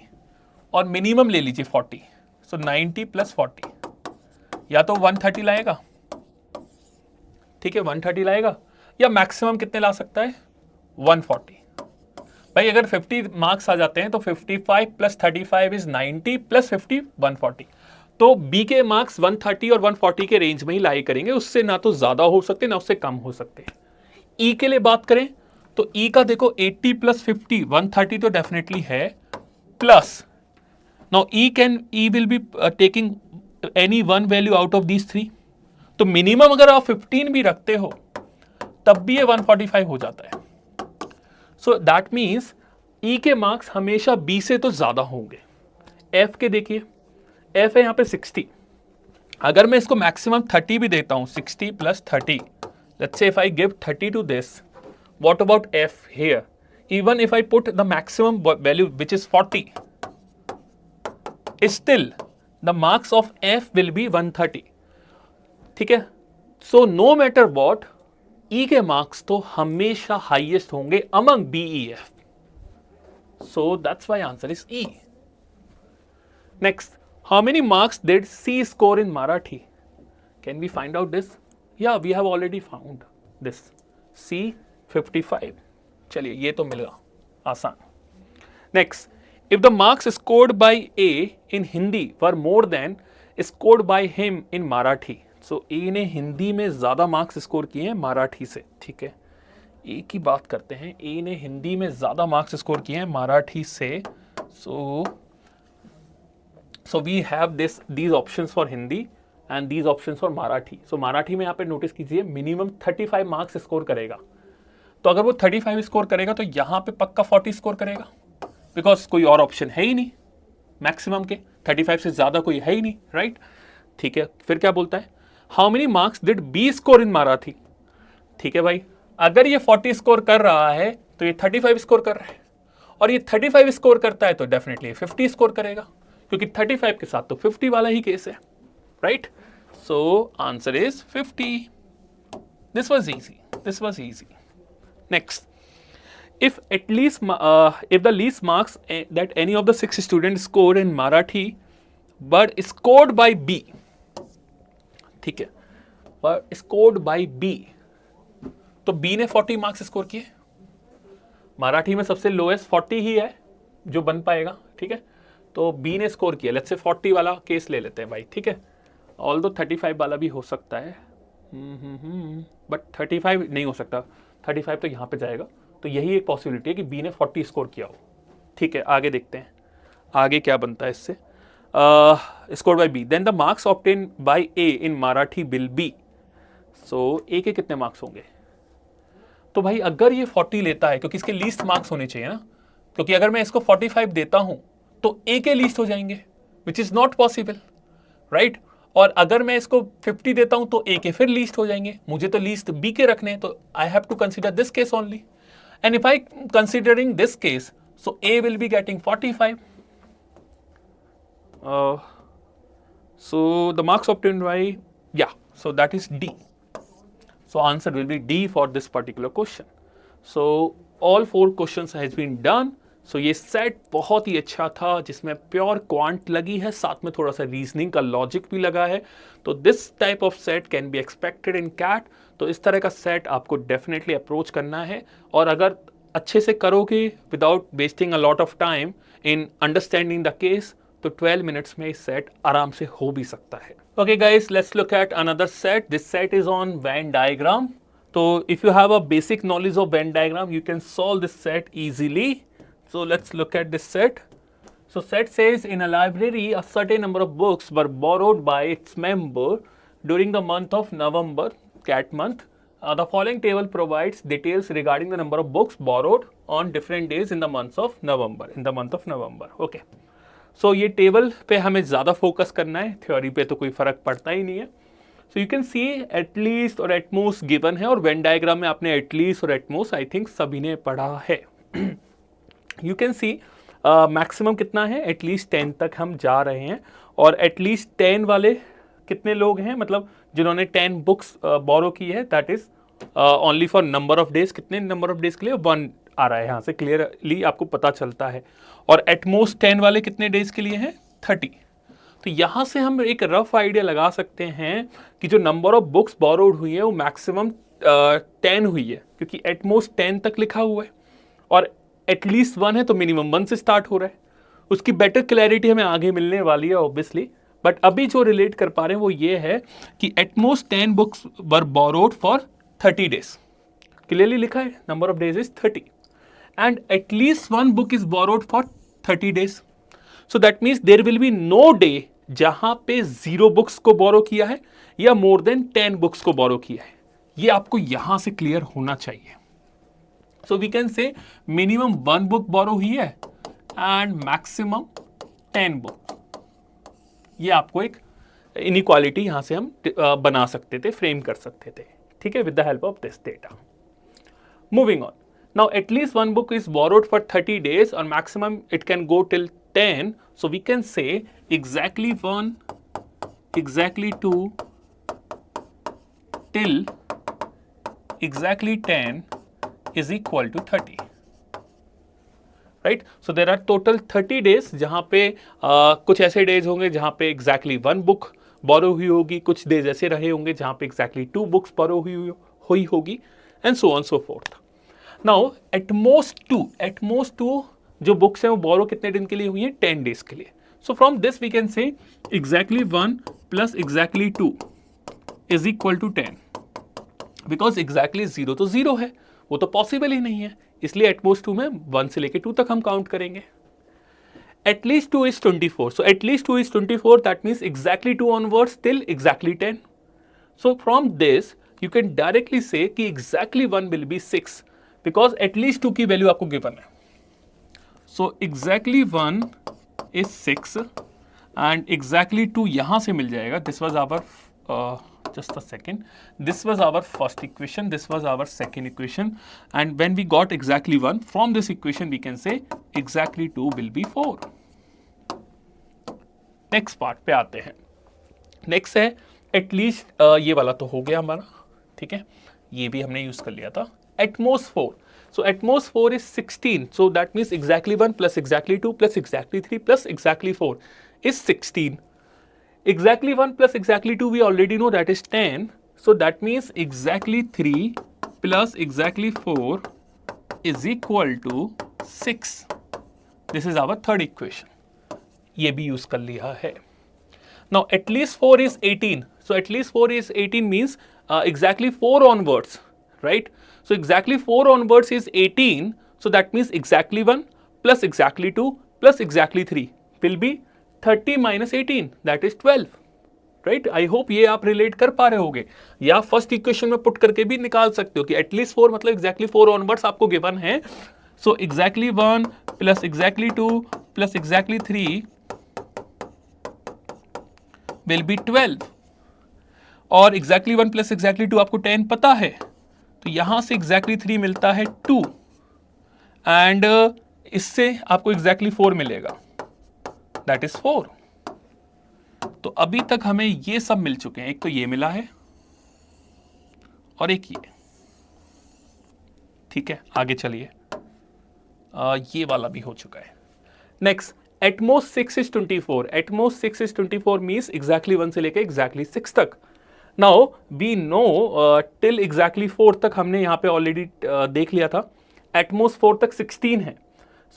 और मिनिमम ले लीजिए 40. So 90 प्लस 40, या तो 130 लाएगा, ठीक है, 130 लाएगा, या मैक्सिमम कितने ला सकता है? 140. भाई अगर 50 मार्क्स आ जाते हैं तो 55 प्लस 35 इज 90 प्लस 50 140. तो बी के मार्क्स 130 और 140 के रेंज में ही लाई करेंगे, उससे ना तो ज्यादा हो सकते ना उससे कम हो सकते. ई के लिए बात करें तो ई का देखो 80 प्लस 50 130 तो डेफिनेटली है, plus now E will be taking any one value out of these three. तो मिनिमम अगर आप 15 भी रखते हो तब भी ये 145 हो जाता है. सो दैट मीन्स ई के मार्क्स हमेशा बी से तो ज्यादा होंगे. एफ के देखिए, एफ है यहाँ पे 60. अगर मैं इसको मैक्सिमम 30 भी देता हूं, 60 plus 30, let's say if I give 30 to this, what about F here? Even if I put the maximum value which is 40, still the marks of F will be 130. ठीक है. So no matter what, E के मार्क्स तो हमेशा हाईएस्ट होंगे among B E F. So that's why answer is E. Next, how many marks did C score in Marathi? Can we find out this? या we have already found this. See 55. चलिए ये तो मिलेगा आसान. Next, if the marks scored by A in Hindi were more than scored by him in Marathi. So A ने हिंदी में ज्यादा मार्क्स स्कोर किए हैं मराठी से. ठीक है, ए की बात करते हैं. ए ने हिंदी में ज्यादा मार्क्स स्कोर किए हैं मराठी से. So we have these options for Hindi and these options for Marathi. So Marathi में यहाँ पे नोटिस कीजिए मिनिमम 35 मार्क्स स्कोर करेगा. तो अगर वो 35 स्कोर करेगा तो यहाँ पे पक्का 40 स्कोर करेगा, बिकॉज कोई और ऑप्शन है ही नहीं. मैक्सिमम के 35 से ज्यादा कोई है ही नहीं, राइट? ठीक है, फिर क्या बोलता है? How many marks did B score in Marathi? ठीक है भाई, अगर ये 40 स्कोर कर रहा है तो ये 35 स्कोर कर रहा है, और ये 35 स्कोर करता है तो डेफिनेटली 50 स्कोर करेगा, क्योंकि 35 के साथ तो 50 वाला ही केस है, right? So answer is 50. This was easy, this was easy. Next, if the least marks that any of the 6 students scored in Marathi but scored by B, ठीक है, but scored by B, तो B ने 40 मार्क्स स्कोर किए. मराठी में सबसे लोएस्ट 40 ही है जो बन पाएगा. ठीक है, तो B ने स्कोर किया. लेट्स से 40 वाला केस ले लेते हैं भाई. ठीक है, ऑल्दो 35 वाला भी हो सकता है, बट 35 नहीं हो सकता. 35 तो यहाँ पे जाएगा, तो यही एक पॉसिबिलिटी है कि बी ने 40 स्कोर किया हो. ठीक है, आगे देखते हैं आगे क्या बनता है इससे. Score by B, then the marks obtain by A in Marathi will be. So A के कितने मार्क्स होंगे? तो भाई अगर ये 40 लेता है, क्योंकि इसके लीस्ट मार्क्स होने चाहिए ना, क्योंकि अगर मैं इसको 45 देता हूं तो ए के लीस्ट हो जाएंगे, which is not possible, right? और अगर मैं इसको 50 देता हूं तो ए के फिर लीस्ट हो जाएंगे. मुझे तो लीस्ट बी के रखने हैं, तो I have to consider this case only. And if I considering this case, So A will be getting 45. So the marks obtained by, yeah, so that is D. So answer will be D for this particular question. So all 4 questions has been done. So ये सेट बहुत ही अच्छा था जिसमें प्योर क्वांट लगी है, साथ में थोड़ा सा रीजनिंग का लॉजिक भी लगा है. तो this type of set can be expected in CAT. तो इस तरह का सेट आपको डेफिनेटली अप्रोच करना है, और अगर अच्छे से करोगे without wasting a lot of time in understanding the case, तो 12 मिनट्स में इस सेट आराम से हो भी सकता है. Okay guys, let's look at another set. This set is on Venn diagram. So if you have a basic knowledge of Venn diagram, you can solve this set easily. So let's look at this set. So set says in a library a certain number of books were borrowed by its member during the month of November, cat month. The following table provides details regarding the number of books borrowed on different days in the month of November. Okay. सो ये टेबल पे हमें ज़्यादा फोकस करना है, थ्योरी पे तो कोई फ़र्क पड़ता ही नहीं है. So you can see at least और एटमोस्ट गिवन है, और वेन डायग्राम में आपने एटलीस्ट और एटमोस्ट आई थिंक सभी ने पढ़ा है. यू कैन सी मैक्सिमम कितना है, एटलीस्ट 10 तक हम जा रहे हैं, और एटलीस्ट 10 वाले कितने लोग हैं, मतलब जिन्होंने 10 बुक्स बोरो की है, that is only for number of days. कितने नंबर ऑफ डेज के लिए, 1 आ रहा है, यहाँ से क्लियरली आपको पता चलता है. और एटमोस्ट 10 वाले कितने डेज के लिए हैं, 30. तो यहाँ से हम एक रफ आइडिया लगा सकते हैं कि जो नंबर ऑफ बुक्स बोरोड हुई है वो मैक्सिमम 10 हुई है, क्योंकि एटमोस्ट 10 तक लिखा हुआ है, और एटलीस्ट 1 है तो मिनिमम 1 से स्टार्ट हो रहा है. उसकी बेटर क्लैरिटी हमें आगे मिलने वाली है ऑब्वियसली, बट अभी जो रिलेट कर पा रहे हैं वो ये है कि at most 10 books were borrowed for 30 days. Clearly लिखा है, number of days is 30. And at least 1 book is borrowed for 30 days. So that means there will be no day जहां पे 0 बुक्स को बोरो किया है या मोर देन 10 बुक्स को बोरो किया है. ये आपको यहां से क्लियर होना चाहिए. So we can say minimum 1 book borrow हुई है एंड मैक्सिमम 10 बुक. ये आपको एक इनइक्वालिटी यहां से हम बना सकते थे, फ्रेम कर सकते थे, ठीक है, with the help of this data. Moving on. Now at least 1 book is borrowed for 30 days, or maximum it can go till 10. So we can say exactly 1, exactly 2 till exactly 10 is equal to 30. Right? So there are total 30 days जहाँ पे कुछ ऐसे डेज होंगे जहाँ पे exactly 1 book borrow हुई होगी, कुछ डेज ऐसे रहे होंगे जहाँ पे exactly 2 books borrow हुई होगी, and so on so forth. Now at most two जो बुक्स हैं वो बोरो कितने दिन के लिए हुई हैं, 10 डेज के लिए. So from this we can say exactly 1 plus exactly 2 is equal to 10, because exactly 0 तो 0 है, वो तो पॉसिबल ही नहीं है, इसलिए एटमोस्ट 2 में 1 से लेके 2 तक हम काउंट करेंगे. एटलीस्ट 2 इज 24, सो at least 2 is 24, that means exactly 2 onwards till exactly 10. So from this you can directly say कि exactly 1 will be 6, because at least 2 की वैल्यू आपको गिवन है. So exactly 1 is 6 and exactly 2 यहां से मिल जाएगा. This was our just a second, this was our first equation, this was our second equation, and when we got exactly 1 from this equation we can say exactly 2 will be 4. Next part पे आते हैं. नेक्स्ट है एटलीस्ट, ये वाला तो हो गया हमारा, ठीक है, ये भी हमने यूज कर लिया था. At most 4, so atmos 4 is 16, so that means exactly 1 plus exactly 2 plus exactly 3 plus exactly 4 is 16. Exactly 1 plus exactly 2 we already know, that is 10, so that means exactly 3 plus exactly 4 is equal to 6. This is our third equation. ये भी यूज कर लिया है. Now at least 4 is 18, so at least 4 is 18 means exactly 4 onwards, right? So exactly 4 onwards is 18, so that means exactly 1 plus exactly 2 plus exactly 3 will be 30 minus 18, that is 12, right? I hope ये आप relate कर पा रहे होगे, या फर्स्ट इक्वेशन में पुट करके भी निकाल सकते हो कि एटलीस्ट 4 मतलब exactly 4 onwards आपको गिवन है. So exactly 1 plus exactly 2 plus exactly 3 will be 12, और exactly 1 plus exactly 2 आपको 10 पता है, तो यहां से exactly 3 मिलता है 2, and इससे आपको एग्जैक्टली 4 मिलेगा, दैट इज 4। तो अभी तक हमें ये सब मिल चुके हैं, एक तो ये मिला है और एक ये। ठीक है, आगे चलिए, ये वाला भी हो चुका है। Next, at most 6 is 24। At most 6 is 24 means exactly 1 से लेकर एग्जैक्टली 6 तक। Now we know till exactly 4 तक हमने यहाँ पे ऑलरेडी देख लिया था, एटमोस्ट 4 तक 16 है।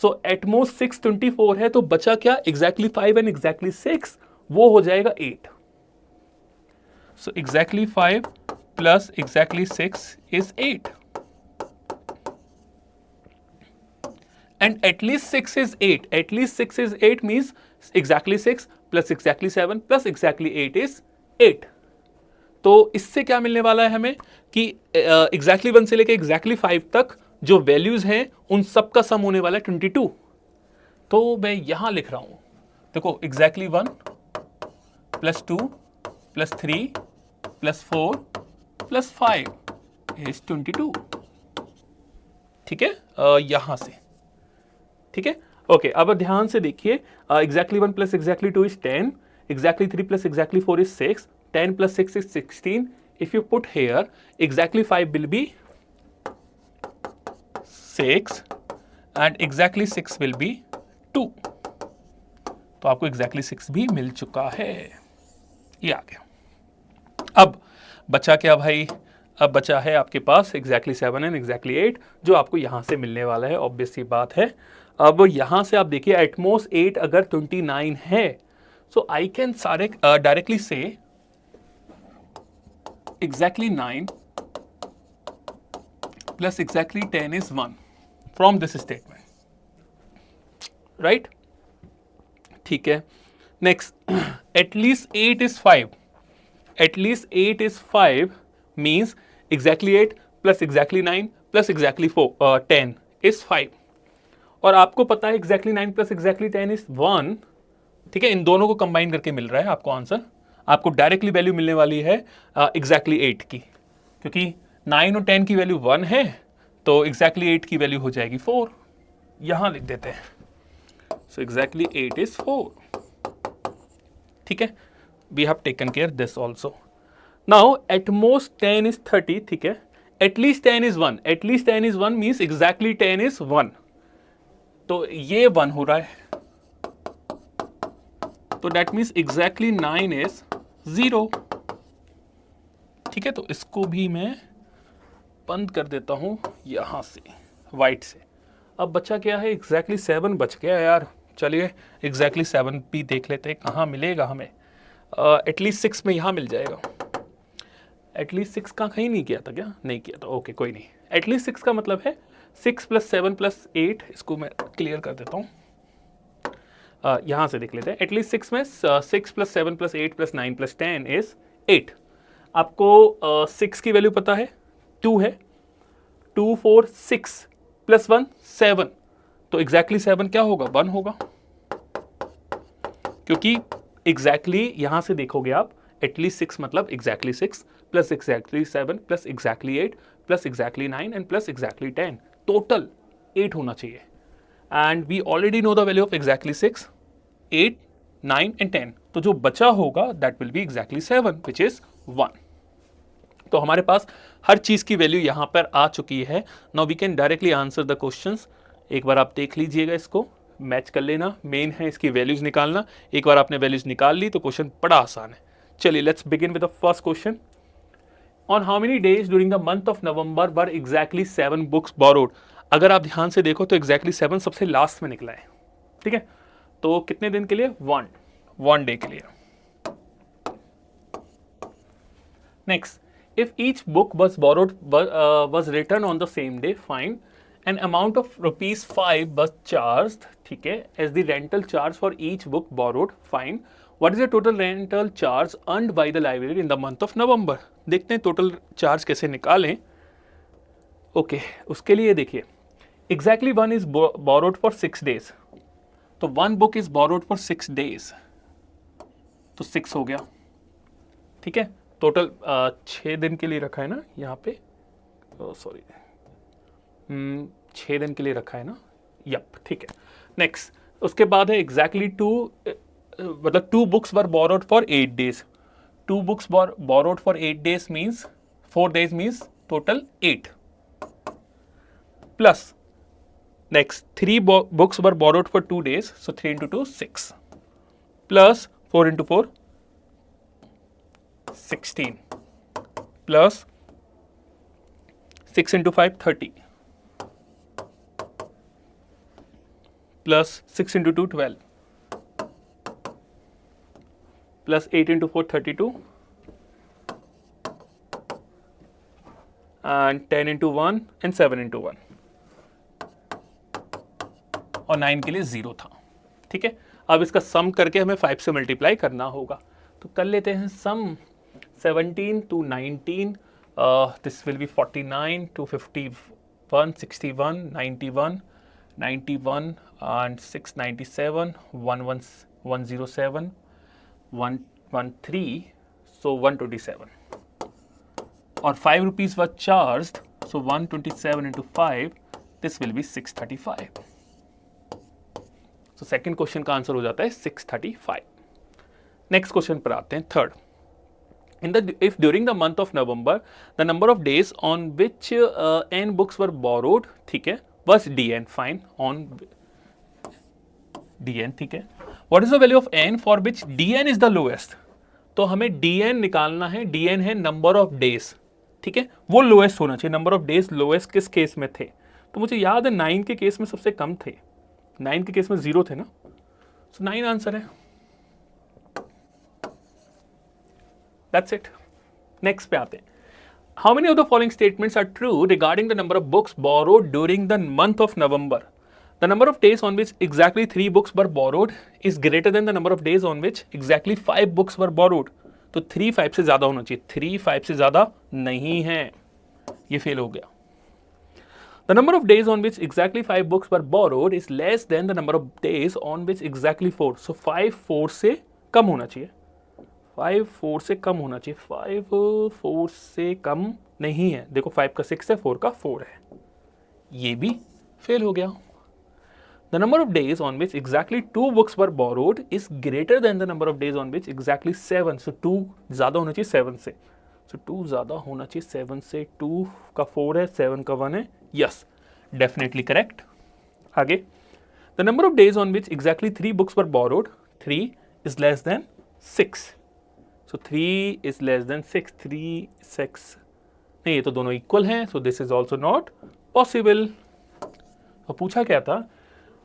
सो एटमोस्ट 6 24 है, तो बचा क्या, एग्जैक्टली 5 एंड एग्जैक्टली 6, वो हो जाएगा 8। So exactly 5 plus exactly 6 is 8 and at least 6 is 8. At least 6 is 8 means exactly 6 plus exactly 7 plus exactly 8 is 8. तो इससे क्या मिलने वाला है हमें कि exactly 1 से लेके exactly 5 तक जो वैल्यूज हैं उन सब का सम होने वाला है 22। तो मैं यहां लिख रहा हूं, देखो exactly 1 plus 2 plus 3 plus 4 plus 5 is 22। ठीक है, यहां से, ठीक है, ओके। अब ध्यान से देखिए, exactly 1 plus exactly 2 is 10, exactly 3 plus exactly 4 is 6, 10 plus 6 is 16। If you put here exactly 5 will be 6 and exactly 6 will be 2। तो आपको एग्जैक्टली 6 भी मिल चुका है, ये आ गया। अब बचा क्या भाई, अब बचा है आपके पास एग्जैक्टली 7 एंड एग्जैक्टली 8, जो आपको यहां से मिलने वाला है, ऑब्वियस सी बात है। अब यहां से आप देखिए, एटमोस्ट 8 अगर 29 है, सो आई कैन सारे डायरेक्टली से exactly 9 plus exactly 10 is 1 from this statement, right. ठीक है, next, at least 8 is 5। At least 8 is 5 means exactly 8 plus exactly 9 plus exactly 10 is 5। और आपको पता है एग्जैक्टली 9 प्लस एग्जैक्टली 10 इज 1। ठीक है, इन दोनों को कंबाइन करके मिल रहा है आपको आंसर। आपको डायरेक्टली वैल्यू मिलने वाली है एग्जैक्टली 8 की, क्योंकि 9 और 10 की वैल्यू 1 है, तो एग्जैक्टली 8 की वैल्यू हो जाएगी 4। यहां लिख देते हैं, सो एग्जैक्टली 8 इज 4। ठीक है, we have taken care this also. Now at most 10 is 30। ठीक है, at least 10 is 1। At least 10 is 1 means exactly 10 is 1, तो ये 1 हो रहा है, तो दैट मीन्स एग्जैक्टली 9 इज 0। ठीक है, तो इसको भी मैं बंद कर देता हूं यहां से, वाइट से। अब बचा क्या है, एग्जैक्टली 7 बच गया यार। चलिए एग्जैक्टली 7 भी देख लेते हैं, कहाँ मिलेगा हमें। एटलीस्ट 6 में यहाँ मिल जाएगा। एटलीस्ट 6 का कहीं नहीं किया था क्या, नहीं किया था, ओके कोई नहीं। एटलीस्ट 6 का मतलब है 6 प्लस 7 प्लस 8, इसको मैं क्लियर कर देता हूँ, यहाँ से देख लेते हैं। एटलीस्ट 6 में 6 plus 7 plus 8 plus 9 plus 10 is 8। आपको 6 की वैल्यू पता है, 2 है, 2 4 6 प्लस 1 7, तो एग्जैक्टली 7 क्या होगा, 1 होगा, क्योंकि एग्जैक्टली यहां से देखोगे आप, एटलीस्ट 6 मतलब exactly 6 plus exactly 7 plus exactly 8 plus exactly 9 and plus exactly 10, total 8 होना चाहिए। And we already know the value of exactly 6, 8 9 and 10, तो जो बचा होगा that will be exactly 7 which is 1। तो हमारे पास हर चीज की वैल्यू यहां पर आ चुकी है। Now we can directly answer the questions. एक बार आप देख लीजिएगा, इसको मैच कर लेना, मेन है इसकी वैल्यूज निकालना। एक बार आपने वैल्यूज निकाल ली तो क्वेश्चन बड़ा आसान है। चलिए let's begin with the first question. On how many days during the month of November were exactly 7 books borrowed. अगर आप ध्यान से देखो तो एग्जैक्टली 7 सबसे लास्ट में निकला है। ठीक है, तो कितने दिन के लिए, 1 डे के लिए। Next, if each book was borrowed was written on the same day, find an amount of ₹5 was charged, ठीक है, as the rental charge for each book borrowed, find what is the total rental charge earned by the library in the month of November। देखते हैं टोटल चार्ज कैसे निकालें। ओके, उसके लिए देखिए exactly 1 is borrowed for 6 days, तो 1 book is borrowed for 6 days, तो 6 हो गया। ठीक है, टोटल 6 दिन के लिए रखा है ना यहाँ पे, सॉरी 6 दिन के लिए रखा है ना यप, ठीक है। नेक्स्ट, उसके बाद है एग्जैक्टली मतलब 2 books were borrowed for 8 days. 2 books were borrowed for 8 days means 4 days means total 8. Plus, next 3 books were borrowed for 2 days, so 3 into 2 6. Plus 4 into 4 16. Plus 6 into 5 30. Plus 6 into 2 12. Plus 8 into 4 32. And 10 into 1 and 7 into 1. और 9 के लिए 0 था, ठीक है। अब इसका सम करके हमें 5 से मल्टीप्लाई करना होगा, तो कर लेते हैं सम। 17 to 19, this will be 49 to 51, 61, 91, 91 and 6 97, 107, 113, so 127. Or 5 rupees were charged, so 127 into 5, this will be 635. So second question का आंसर हो जाता है 635. नेक्स्ट क्वेश्चन पर आते हैं, third. If during the month of November the number of days on which n books were borrowed, ठीक है, was dn, fine, on dn, ठीक है। What is the value of n for which dn is the lowest? तो हमें dn निकालना है, dn है नंबर ऑफ डेज, ठीक है, वो लोएस्ट होना चाहिए। नंबर ऑफ डेज लोएस्ट किस केस में थे? तो मुझे याद है 9 के केस में सबसे कम थे, 9 के केस में 0 थे ना, सो 9 आंसर है। That's it. Next पे आते हैं। How many of the following statements are true regarding the number of books borrowed during the month of November? The number of days on which exactly 3 books were borrowed is greater than the number of days on which exactly 5 books were borrowed. तो 3 5 से ज्यादा होना चाहिए, 3 5 से ज्यादा नहीं है, ये फेल हो गया। The number of days on which exactly 5 books were borrowed is less than the number of days on which exactly 4. So 5 4 से कम होना चाहिए, 5 4 से कम होना चाहिए, 5 4 से कम नहीं है। देखो 5 का 6 है, 4 का 4 है, ये भी फेल हो गया। The number of days on which exactly 2 books were borrowed is greater than the number of days on which exactly 7. So 2 ज़्यादा होना चाहिए 7 से, so 2 ज़्यादा होना चाहिए 7 से। 2 का 4 है, 7 का 1 है, yes, definitely correct। आगे, the number of days on which exactly 3 books were borrowed, 3 is less than 6. So 3 is less than 6, 3 6 नहीं, ये तो दोनों इक्वल हैं, so this is also not possible। तो पूछा क्या था,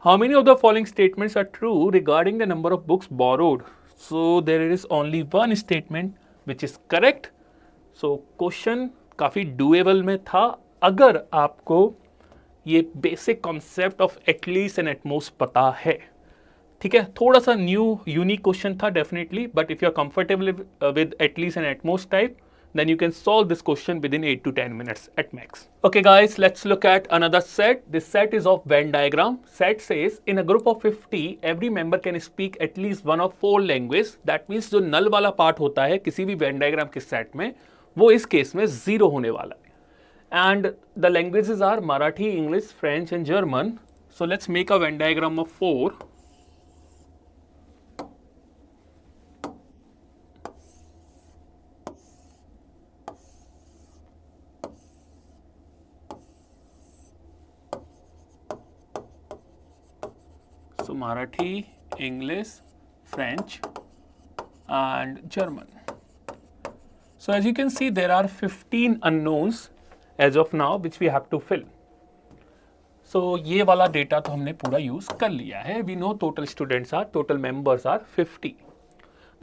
how many of the following statements are true regarding the number of books borrowed? So there is only one statement which is correct। So question काफी डुएबल में था अगर आपको ये basic concept of at least and at most पता है, ठीक है। थोड़ा सा न्यू यूनिक क्वेश्चन था definitely, but if you are comfortable with at least and at most type, then you can solve this question within 8 to 10 minutes at max. Okay guys, let's look at another set. This set is of Venn diagram. Set says in a group of 50 every member can speak at least one of 4 languages. That means जो null वाला part होता है किसी भी Venn diagram के set में, वो इस केस में 0 होने वाला है। And the languages are Marathi, English, French and German. So let's make a Venn diagram of 4. So Marathi, English, French and German. So as you can see there are 15 unknowns as of now which we have to fill. So ये वाला डेटा तो हमने पूरा यूज कर लिया है। We know total students are, total members are 50.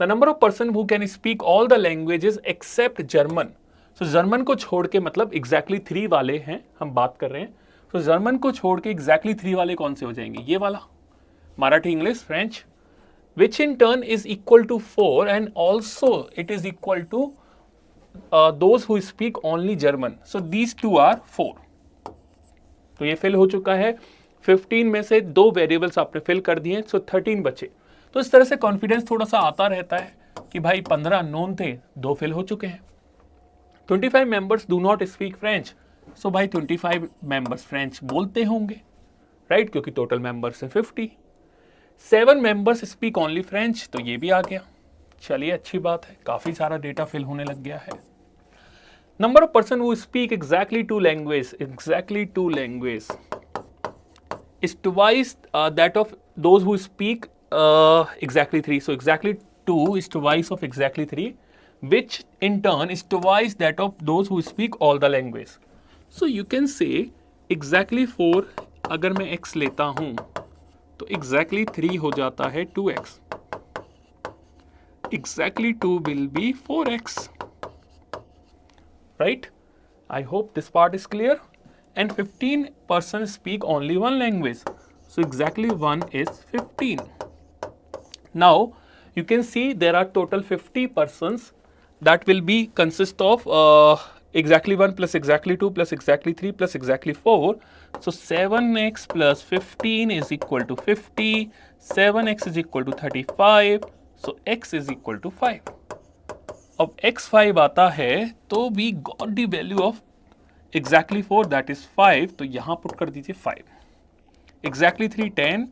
The number of person who can speak all the languages except German. So German को छोड़ के, मतलब exactly 3 वाले हैं हम बात कर रहे हैं। So German को छोड़ के exactly 3 वाले कौन से हो जाएंगे? ये वाला Marathi, English, French, which in turn is equal to 4 and also it is equal to those who speak only German. So these two are 4. तो ये फिल हो चुका है। 15 में से 2 वेरिएबल्स आपने फिल कर दिए, सो 13 बचे। तो इस तरह से कॉन्फिडेंस थोड़ा सा आता रहता है कि भाई 15 अननोन थे, 2 फिल हो चुके हैं। 25 members do not speak French, so भाई 25 मेंबर्स फ्रेंच बोलते होंगे, राइट, क्योंकि टोटल मेंबर्स हैं 50। 7 मेंबर्स स्पीक ओनली फ्रेंच, तो ये भी आ गया। चलिए अच्छी बात है, काफ़ी सारा डेटा फिल होने लग गया है। Number of person who speak exactly 2 language, exactly 2 language is twice that of those who speak exactly 3. So exactly 2 is twice of exactly 3, which in turn is twice that of those who speak all the language. So you can say exactly 4 अगर मैं x लेता हूँ तो exactly 3 हो जाता है 2x. Exactly 2 will be 4x. Right? I hope this part is clear. And 15% speak only one language. So exactly 1 is 15. Now you can see there are total 50 persons that will be consist of exactly 1 plus exactly 2 plus exactly 3 plus exactly 4. So 7x plus 15 is equal to 50. 7x is equal to 35. So x is equal to 5. अब x 5 आता है तो we got the value of exactly 4 that is 5, तो यहां पुट कर दीजिए 5. exactly 3 10,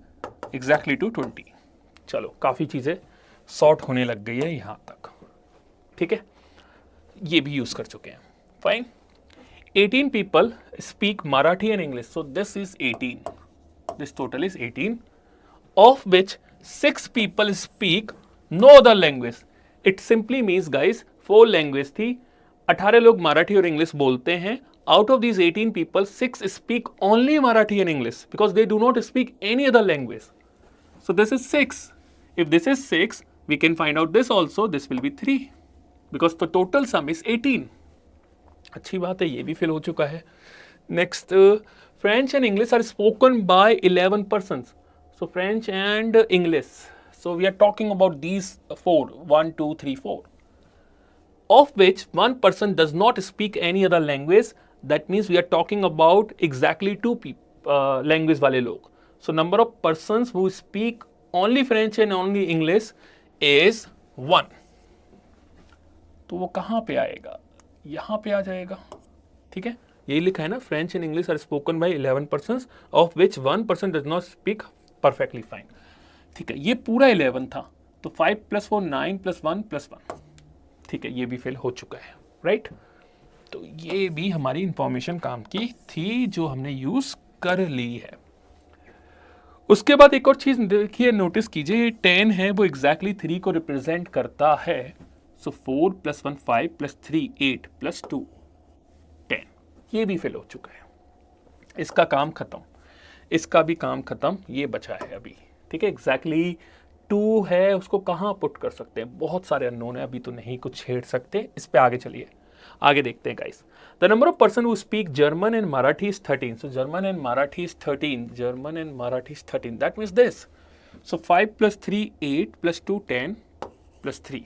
exactly 2 20. चलो काफी चीजें सॉर्ट होने लग गई है यहां तक, ठीक है, ये भी यूज कर चुके हैं. Fine. 18 people speak Marathi and English, so this is 18. This total is 18, of which 6 people speak no other language. It simply means guys 4 language थी, 18 लोग मराठी और इंग्लिश बोलते हैं. Out of these 18 people, 6 speak only Marathi and English because they do not speak any other language. So this is 6. If this is 6, we can find out this also. This will be 3 because the total sum is 18. अच्छी बात है, ये भी फिल हो चुका है. Next, French and English are spoken by 11 persons. So French and English. So we are talking about these 4. 1, 2, 3, 4. Of which one person does not speak any other language. That means we are talking about exactly 2 language वाले लोग. So number of persons who speak only French and only English is 1. तो वो कहाँ पे आएगा? यहाँ पे आ जाएगा, ठीक है. यही लिखा है ना, French and English are spoken by 11 persons, of which 1 person does not speak perfectly fine. ठीक है, ये पूरा 11 था, तो 5 + 4 9 + 1 + 1. ठीक है, ये भी फिल हो चुका है, राइट. तो ये भी हमारी इंफॉर्मेशन काम की थी जो हमने यूज कर ली है. उसके बाद एक और चीज देखिए, नोटिस कीजिए, 10 है वो एग्जैक्टली 3 को रिप्रेजेंट करता है. सो 4 + 1 5 + 3 8 + 2 10. ये भी फिल हो चुका है. इसका काम खत्म, इसका भी काम खत्म, ये बचा है अभी. ठीक है, एग्जैक्टली 2 है, उसको कहाँ पुट कर सकते हैं, बहुत सारे अननोन है, अभी तो नहीं कुछ छेड़ सकते. इस पे आगे चलिए, आगे देखते हैं guys. The number of person who speak German and Marathi is 13. So German and Marathi is 13. German and Marathi is 13. That means this. सो 5 + 3 8 + 2 10 + 3.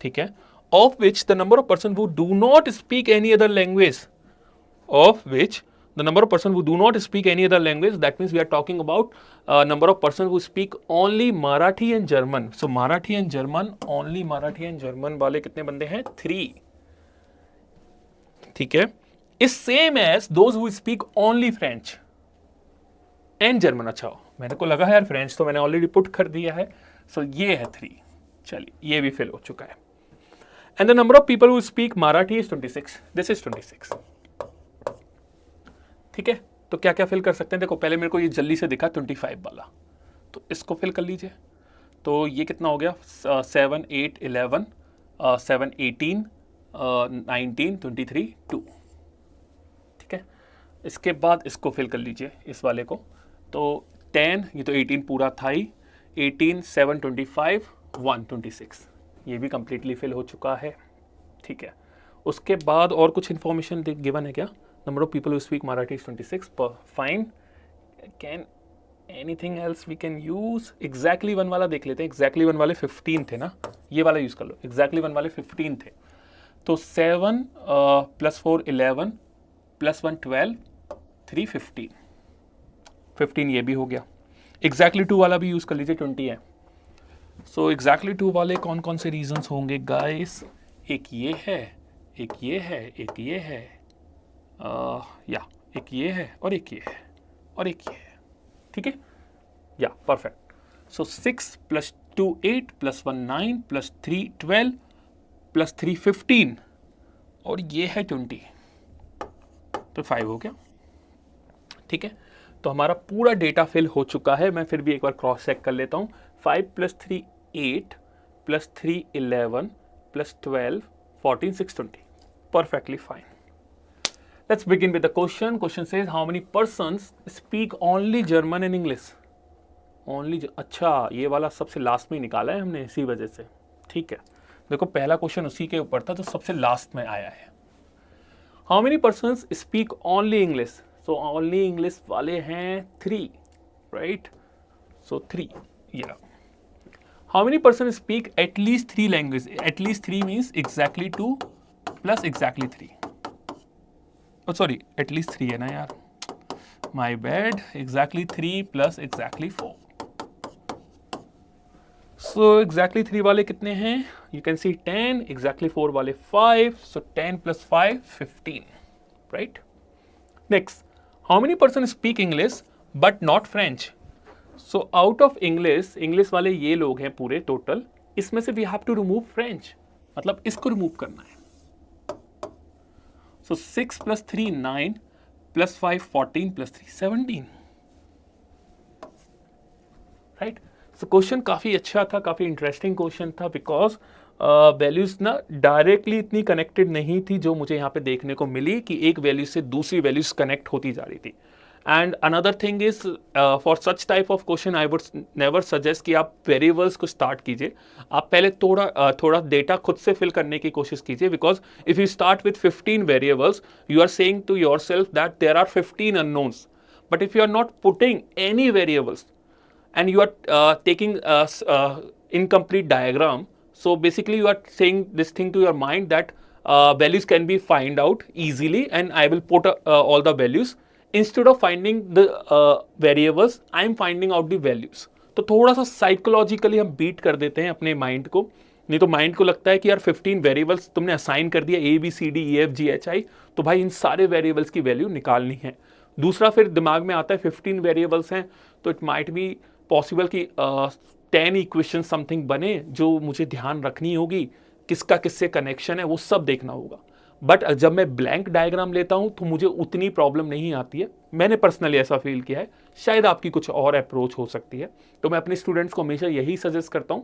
ठीक है. Of which the number of person who do not speak any other language, of which the number of person who do not speak any other language, that means we are talking about number of person who speak only Marathi and German. So Marathi and German, only Marathi and German वाले कितने बंदे हैं? 3. ठीक है, is same as those who speak only French and German. अच्छा, मेरे को लगा है यार फ्रेंच तो मैंने ऑलरेडी पुट कर दिया है. सो ये है 3. चलिए, ये भी फिल हो चुका है. And the number of people who speak Marathi is 26. This is 26. ठीक है, तो क्या क्या फिल कर सकते हैं? देखो, पहले मेरे को ये जल्दी से दिखा 25 वाला, तो इसको फिल कर लीजिए. तो ये कितना हो गया? 7 8 11 7 18 19 23 2. ठीक है, इसके बाद इसको फिल कर लीजिए, इस वाले को. तो 10, ये तो 18 पूरा था ही. 18 7 25 1 26. ये भी कंप्लीटली फिल हो चुका है. ठीक है, उसके बाद और कुछ इन्फॉर्मेशन गिवन है क्या? Number of people who speak Marathi is 26. Fine. Can anything else we can use? Exactly 1 वाला देख लेते हैं. Exactly 1 वाले 15 थे ना, ये वाला यूज कर लो. Exactly 1 वाले 15 थे, तो 7 + 4 11 + 1 12 3 15. 15 ये भी हो गया. Exactly 2 वाला भी यूज कर लीजिए, 20 है. सो Exactly 2 वाले कौन कौन से रीजंस होंगे गाइस? एक ये है, एक ये है, एक ये है, या एक ये है और एक ये है. और एक ये है, ठीक है, या परफेक्ट। सो 6 + 2 8 + 1 9 + 3 12 + 3 15 और ये है 20, तो 5 हो गया, ठीक है। तो हमारा पूरा डेटा फिल हो चुका है। मैं फिर भी एक बार क्रॉस चेक कर लेता हूँ। 5 + 3 8 + 3 11 + 12 14 6 20, perfectly fine. Let's begin with the question. Question says how many persons speak only German and English? Only अच्छा, ये वाला सबसे लास्ट में निकाला है हमने इसी वजह से, ठीक है। देखो पहला क्वेश्चन उसी के ऊपर था तो सबसे लास्ट में आया है। How many persons speak only English? So only English वाले हैं 3, right? So 3, yeah. How many persons speak at least 3 languages? At least 3 means exactly 2 plus exactly 3. Oh sorry, at least 3 है ना यार, my bad. Exactly 3 plus exactly 4. So exactly 3 वाले कितने हैं? You can see 10, exactly 4 वाले 5, so 10 plus 5 15, right? Next, how many persons speak English but not French? So out of English वाले ये लोग हैं पूरे टोटल, इसमें से we have to remove French, मतलब इसको remove करना है। So 6 plus 3 9 plus 5 14 plus 3 17, right? So question काफ़ी अच्छा था, काफ़ी इंटरेस्टिंग क्वेश्चन था, बिकॉज वैल्यूज़ ना डायरेक्टली इतनी कनेक्टेड नहीं थी जो मुझे यहाँ पे देखने को मिली कि एक वैल्यू से दूसरी वैल्यूज कनेक्ट होती जा रही थी। And another thing is for such type of question I would never suggest कि आप वेरिएबल्स को स्टार्ट कीजिए। आप पहले थोड़ा डेटा खुद से फिल करने की कोशिश कीजिए, because if you start with 15 variables you are saying to yourself that there are 15 unknowns, but if you are not putting any variables and you are taking incomplete diagram, so basically you are saying this thing to your mind that values can be find out easily and I will put all the values instead of finding the variables, I am finding out the values. तो थोड़ा सा साइकोलॉजिकली हम बीट कर देते हैं अपने माइंड को, नहीं तो माइंड को लगता है कि यार 15 वेरिएबल्स तुमने असाइन कर दिया ABCDEFGHI, तो भाई इन सारे वेरिएबल्स की वैल्यू निकालनी है। दूसरा फिर दिमाग में आता है 15 वेरिएबल्स हैं तो इट माइट बी पॉसिबल कि 10 इक्वेशन समथिंग बने जो मुझे ध्यान रखनी होगी, किसका किससे कनेक्शन है वो सब देखना होगा। बट जब मैं ब्लैंक डायग्राम लेता हूं तो मुझे उतनी प्रॉब्लम नहीं आती है। मैंने पर्सनली ऐसा फील किया है, शायद आपकी कुछ और अप्रोच हो सकती है। तो मैं अपने स्टूडेंट्स को हमेशा यही सजेस्ट करता हूं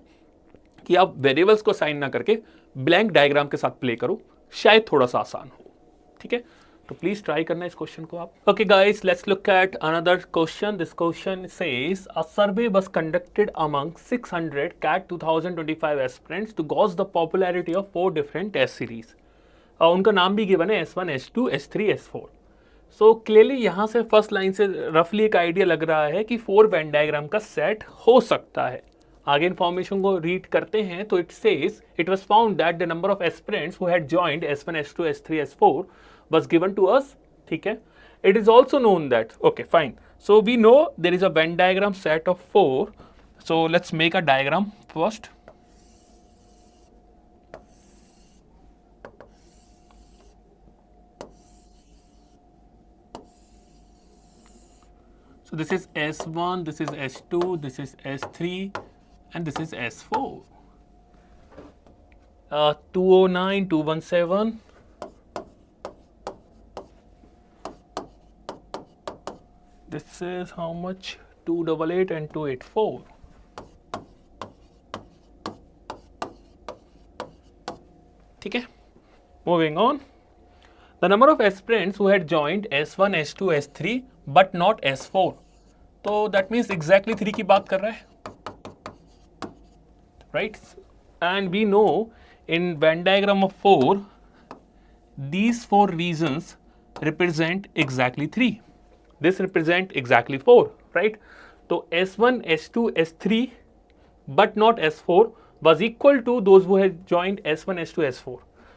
कि आप वेरिएबल्स को साइन ना करके ब्लैंक डायग्राम के साथ प्ले करो, शायद थोड़ा सा आसान हो, ठीक है। तो प्लीज ट्राई करना इस क्वेश्चन को आप। Okay guys, let's look at another question. This question says a survey was conducted among 600 CAT 2025 aspirants to gauge the popularity of 4 different test series. उनका नाम भी गिवन है S1 S2 S3 S4। So clearly यहाँ से फर्स्ट लाइन से रफली एक आइडिया लग रहा है कि 4 वेन डायग्राम का सेट हो सकता है। आगे इन्फॉर्मेशन को रीड करते हैं तो it says it was found that the number of aspirants who had joined S1 S2 S3 S4 was given to us, ठीक है। It is also known that, okay fine, so we know there is a Venn diagram set of 4, so let's make a diagram first. So this is S1, this is S2, this is S3 and this is S4. 209, 217, this is how much, 288 and 284. ठीक है, moving on. The number of aspirants who had joined S1, S2, S3 but not S4. तो that means exactly 3 की बात कर रहा है, right? And we know in Venn diagram of 4, these 4 regions represent exactly 3. This represent exactly 4, right? तो S1, S2, S3 but not S4 was equal to those who had joined S1, S2, S4.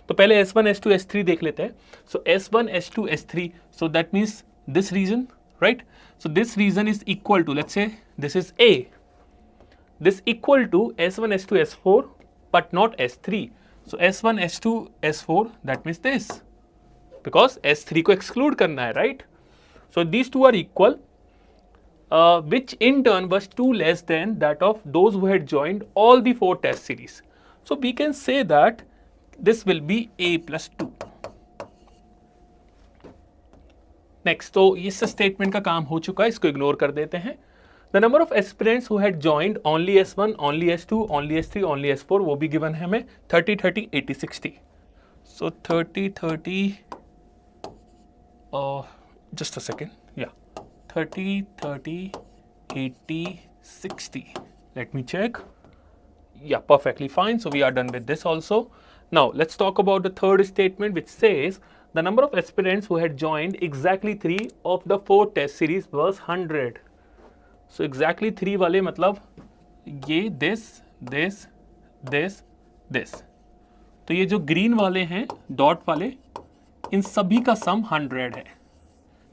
तो पहले S1, S2, S3 देख लेते हैं. So S1, S2, S3. So that means this region, right? So this region is equal to, let's say this is A. This equal to S1, S2, S4 but not S3. So S1, S2, S4, that means this. Because S3 को exclude करना है, right? So these two are equal. which in turn was 2 less than that of those who had joined all the 4 test series. So we can say that this will be A plus 2. Next, तो इस स्टेटमेंट का काम हो चुका है, इसको इग्नोर कर देते हैं. The number of aspirants who had joined only S1, only S2, only S3, only S4, वो भी given है हमें 30, 30, 80, 60. So 30, 30, just a second, yeah, 30, 30, 80, 60. Let me check. Yeah, perfectly fine. So we are done with this also. Now let's talk about the third statement, which says the number of aspirants who had joined exactly 3 of the 4 test series was 100. So exactly 3 वाले मतलब ये this. तो ये जो ग्रीन वाले हैं डॉट वाले, इन सभी का सम 100 है,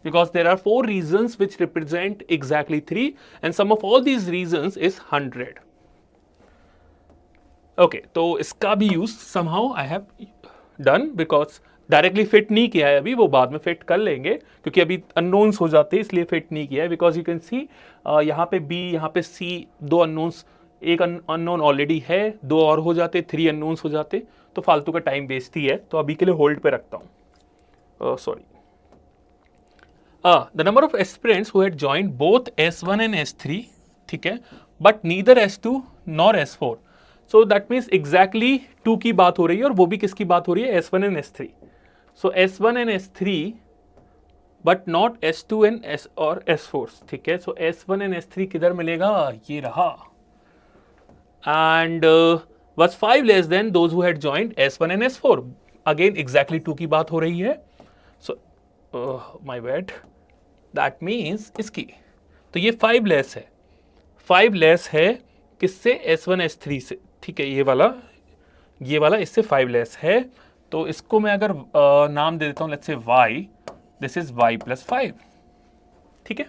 because there are 4 reasons which represent exactly 3 and sum of all these reasons is 100. Okay, तो इसका भी use somehow I have done because directly fit नहीं किया है अभी, वो बाद में फिट कर लेंगे क्योंकि अभी अननोन्स हो जाते हैं, इसलिए फिट नहीं किया है. बिकॉज यू कैन सी यहाँ पे बी, यहाँ पे सी, 2 अननोन्स, एक अननोन ऑलरेडी है, 2 और हो जाते, 3 अननोन्स हो जाते, तो फालतू का टाइम वेस्ट ही है. तो अभी के लिए होल्ड पे रखता हूँ. Sorry. The number of aspirants who had joined both S1 and S3, ठीक है, but neither S2 nor S4. So that means exactly 2 की बात हो रही है, और वो भी किसकी बात हो रही है, S1 and S3. So S1 and S3 but not S2 and S और S4, ठीक है. So S1 and S3 किधर मिलेगा, ये रहा, and was 5 less than those who had joined S1 and S4. Again exactly 2 की बात हो रही है. So my bad, that means इसकी, तो ये 5 लेस है, 5 लेस है किससे, S1 S3 से, ठीक है. ये वाला इससे 5 लेस है. तो इसको मैं अगर नाम दे देता हूं, let's say y, this is y plus 5, ठीक है.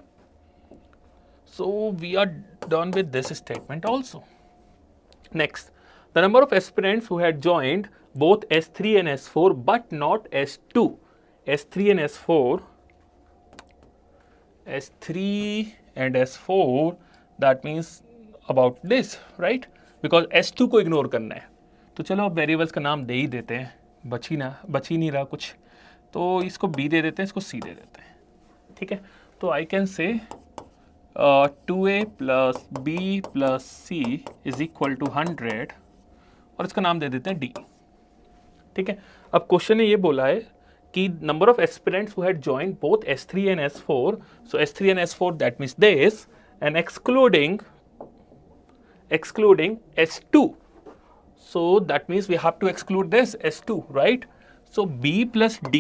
So we are done with this statement also. Next, the number of aspirants who had joined both S3 and S4 but not S2. S3 and S4, that means about this, right? Because S2 को इग्नोर करना है. तो चलो अब वेरिएबल्स का नाम दे ही देते हैं, बच ही नहीं रहा कुछ, तो इसको B दे देते हैं, इसको C दे देते हैं, ठीक है. तो आई can say 2A plus B plus C is equal to 100, और इसका नाम दे देते हैं D, ठीक है. अब क्वेश्चन ने ये बोला है कि number of aspirants who had joined both S3 and S4. So S3 and S4 that means this, and excluding S2. So that means we have to exclude this S2, right? So B plus D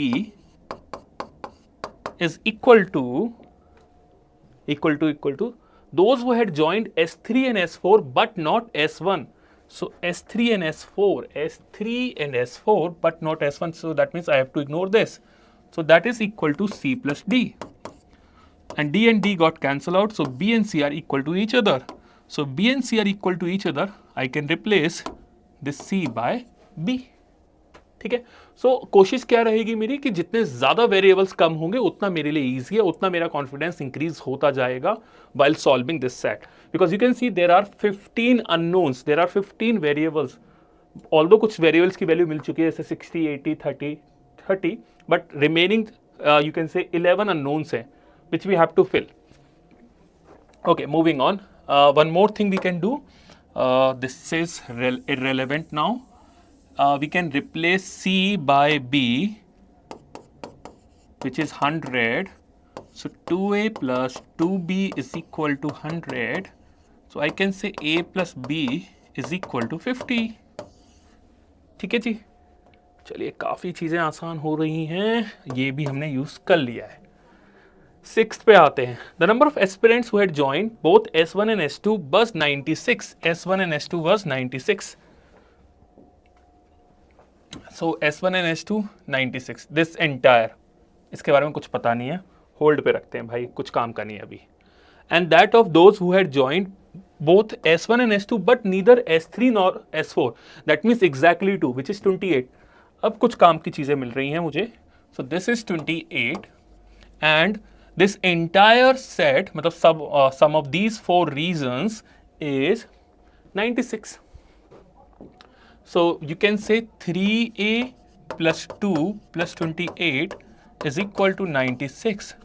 is equal to those who had joined S3 and S4 but not S1. So S3 and S4 but not S1. So that means I have to ignore this. So that is equal to C plus D. And D got cancelled out. So B and C are equal to each other. So B and C are equal to each other. I can replace this C by B, ठीक है. सो कोशिश क्या रहेगी मेरी कि जितने ज़्यादा वेरिएबल्स कम होंगे उतना मेरे लिए ईजी है, उतना मेरा कॉन्फिडेंस इंक्रीज होता जाएगा while solving this set. Because you can see there are 15 unknowns, there are 15 variables. Although कुछ वेरिएबल्स की वैल्यू मिल चुकी है जैसे 60, 80, 30, but remaining you can say 11 unknowns हैं which we have to fill. Okay, moving on. One more thing we can do. This is irrelevant now. We can replace C by B, which is 100. So 2A plus 2B is equal to 100. So I can say A plus B is equal to 50. ठीक है जी. चलिए काफ़ी चीज़ें आसान हो रही हैं, ये भी हमने यूज़ कर लिया है. 6th पे आते हैं. The number of aspirants who had joined both S1 and S2 was 96. S1 and S2 was 96. So S1 and S2 96. This entire, इसके बारे में कुछ पता नहीं है, होल्ड पे रखते हैं भाई, कुछ काम का नहीं है अभी. And that of those who had joined both S1 and S2 but neither S3 nor S4. That means exactly 2, which is 28. अब कुछ काम की चीज़ें मिल रही हैं मुझे. So this is 28 and This entire set, मतलब sum of these 4 reasons is 96. So you can say 3a plus 2 plus 28 is equal to 96.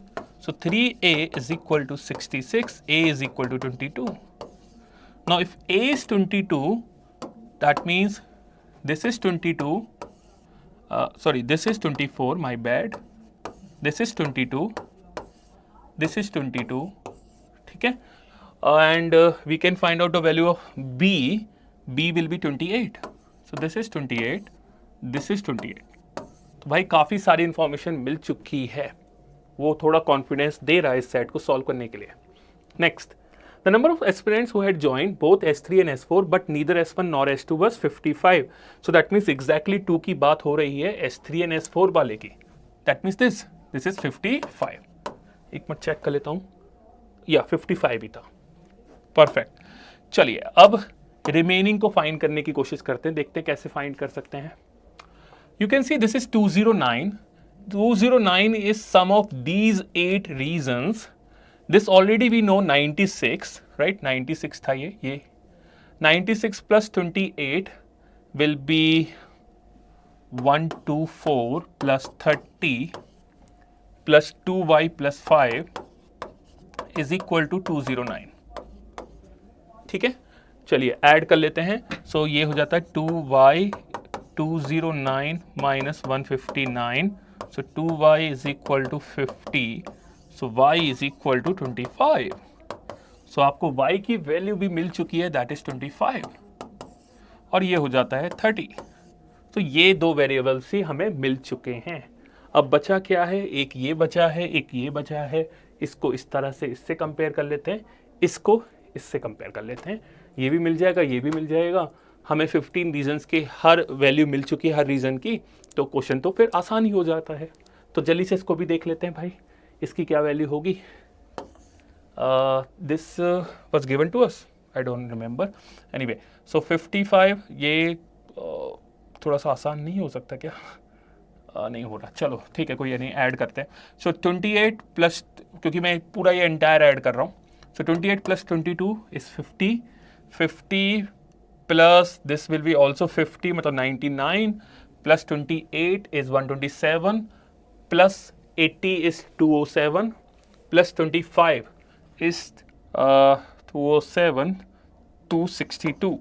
So 3a is equal to 66, a is equal to 22. Now if a is 22, that means this is 22, this is 24, my bad. This is 22, this is 22, okay? And we can find out the value of b. b will be 28. So this is 28, this is 28. तो भाई काफ़ी सारी इंफॉर्मेशन मिल चुकी है, वो थोड़ा कॉन्फिडेंस दे रहा है इस सेट को सॉल्व करने के लिए. Next, the number of aspirants who had joined both S3 and S4 but neither S1 nor S2 was 55. So that means exactly 2 की बात हो रही है S3 एंड S4 वाले की. That means this is 55. एक मिनट चेक कर लेता हूँ, या 55 ही था. परफेक्ट. चलिए अब रिमेनिंग को फाइंड करने की कोशिश करते हैं, देखते हैं कैसे फाइंड कर सकते हैं. You can see this is 209. 209 is sum of these 8 reasons. This already we know 96, right? 96 था ये 96 plus 28 will be 124 plus 30 plus 2y plus 5 is equal to 209. ठीक है, चलिए ऐड कर लेते हैं. सो ये हो जाता है 2y 209 minus 159. So 2y is equal to 50. So y is equal to 25. So आपको y की वैल्यू भी मिल चुकी है, that is 25. और ये हो जाता है 30. तो ये दो वेरिएबल्स ही हमें मिल चुके हैं. अब बचा क्या है, एक ये बचा है, एक ये बचा है. इसको इस तरह से इससे कंपेयर कर लेते हैं, इसको इससे कंपेयर कर लेते हैं. ये भी मिल जाएगा, ये भी मिल जाएगा. हमें 15 रीजन्स की हर वैल्यू मिल चुकी है हर रीज़न की, तो क्वेश्चन तो फिर आसान ही हो जाता है. तो जल्दी से इसको भी देख लेते हैं भाई, इसकी क्या वैल्यू होगी. This was given to us, I don't remember. Anyway, so 55, ये थोड़ा सा आसान नहीं हो सकता क्या? नहीं हो रहा, चलो ठीक है, कोई नहीं, ऐड करते हैं. सो 28 प्लस, क्योंकि मैं पूरा ये एंटायर ऐड कर रहा हूँ. सो 28 plus 22 is 50. 50 plus this will be also 50, मतलब 99, plus 28 is 127, plus 80 is 207, plus 25 is 207, 262,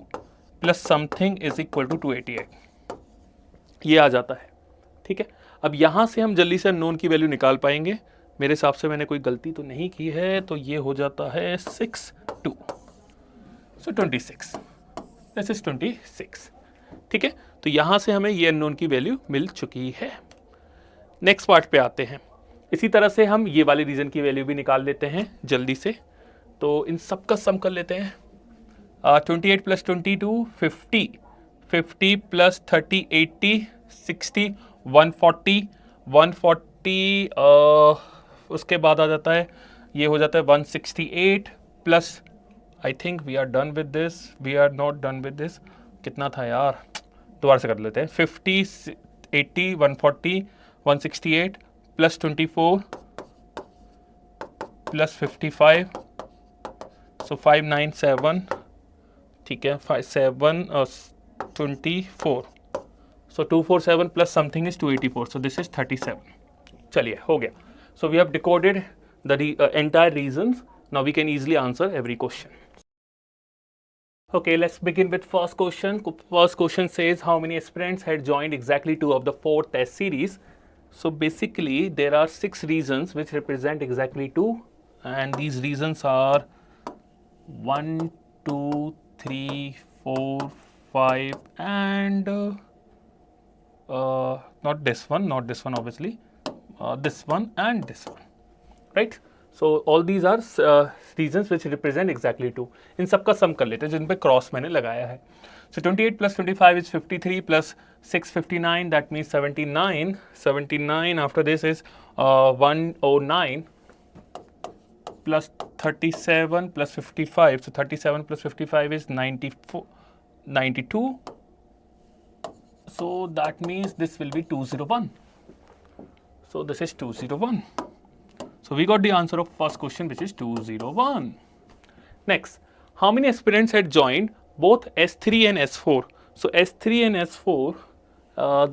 plus something is equal to 288. ये आ जाता है. ठीक है, अब यहाँ से हम जल्दी से अननोन की वैल्यू निकाल पाएंगे. मेरे हिसाब से मैंने कोई गलती तो नहीं की है, तो ये हो जाता है 62. सो 26. This is 26. ठीक है, तो यहाँ से हमें ये अननोन की वैल्यू मिल चुकी है. नेक्स्ट पार्ट पे आते हैं. इसी तरह से हम ये वाले रीजन की वैल्यू भी निकाल लेते हैं जल्दी से. तो इन सब का सम कर लेते हैं. 28 प्लस 22 50, 50 प्लस 30 80, 60, 140, 140 उसके बाद आ जाता है, ये हो जाता है 168 plus, I think we are done with this, we are not done with this. कितना था यार, दोबारा से कर लेते हैं. 50, 80, 140, 168 प्लस 24 प्लस 55, सो 597. ठीक है, 57 24, so 247 plus something is 284, so this is 37. चलिए हो गया. So we have decoded the entire regions. Now we can easily answer every question. Okay, let's begin with first question. First question says how many aspirants had joined exactly 2 of the 4 test series. So basically there are 6 reasons which represent exactly 2, and these reasons are 1, 2, 3, 4, 5 and not this one obviously, this one and this one, right? So all these are reasons which represent exactly 2. इन सब का सम कर लेते हैं जिन पे क्रॉस मैंने लगाया है. So 28 plus 25 is 53 plus 6 59, that means 79. 79 after this is 109 plus 37 plus 55. So 37 plus 55 is 92. So that means this will be 201. So this is 201. So we got the answer of first question, which is 201. Next, how many aspirants had joined both S3 and S4? So S3 and S4,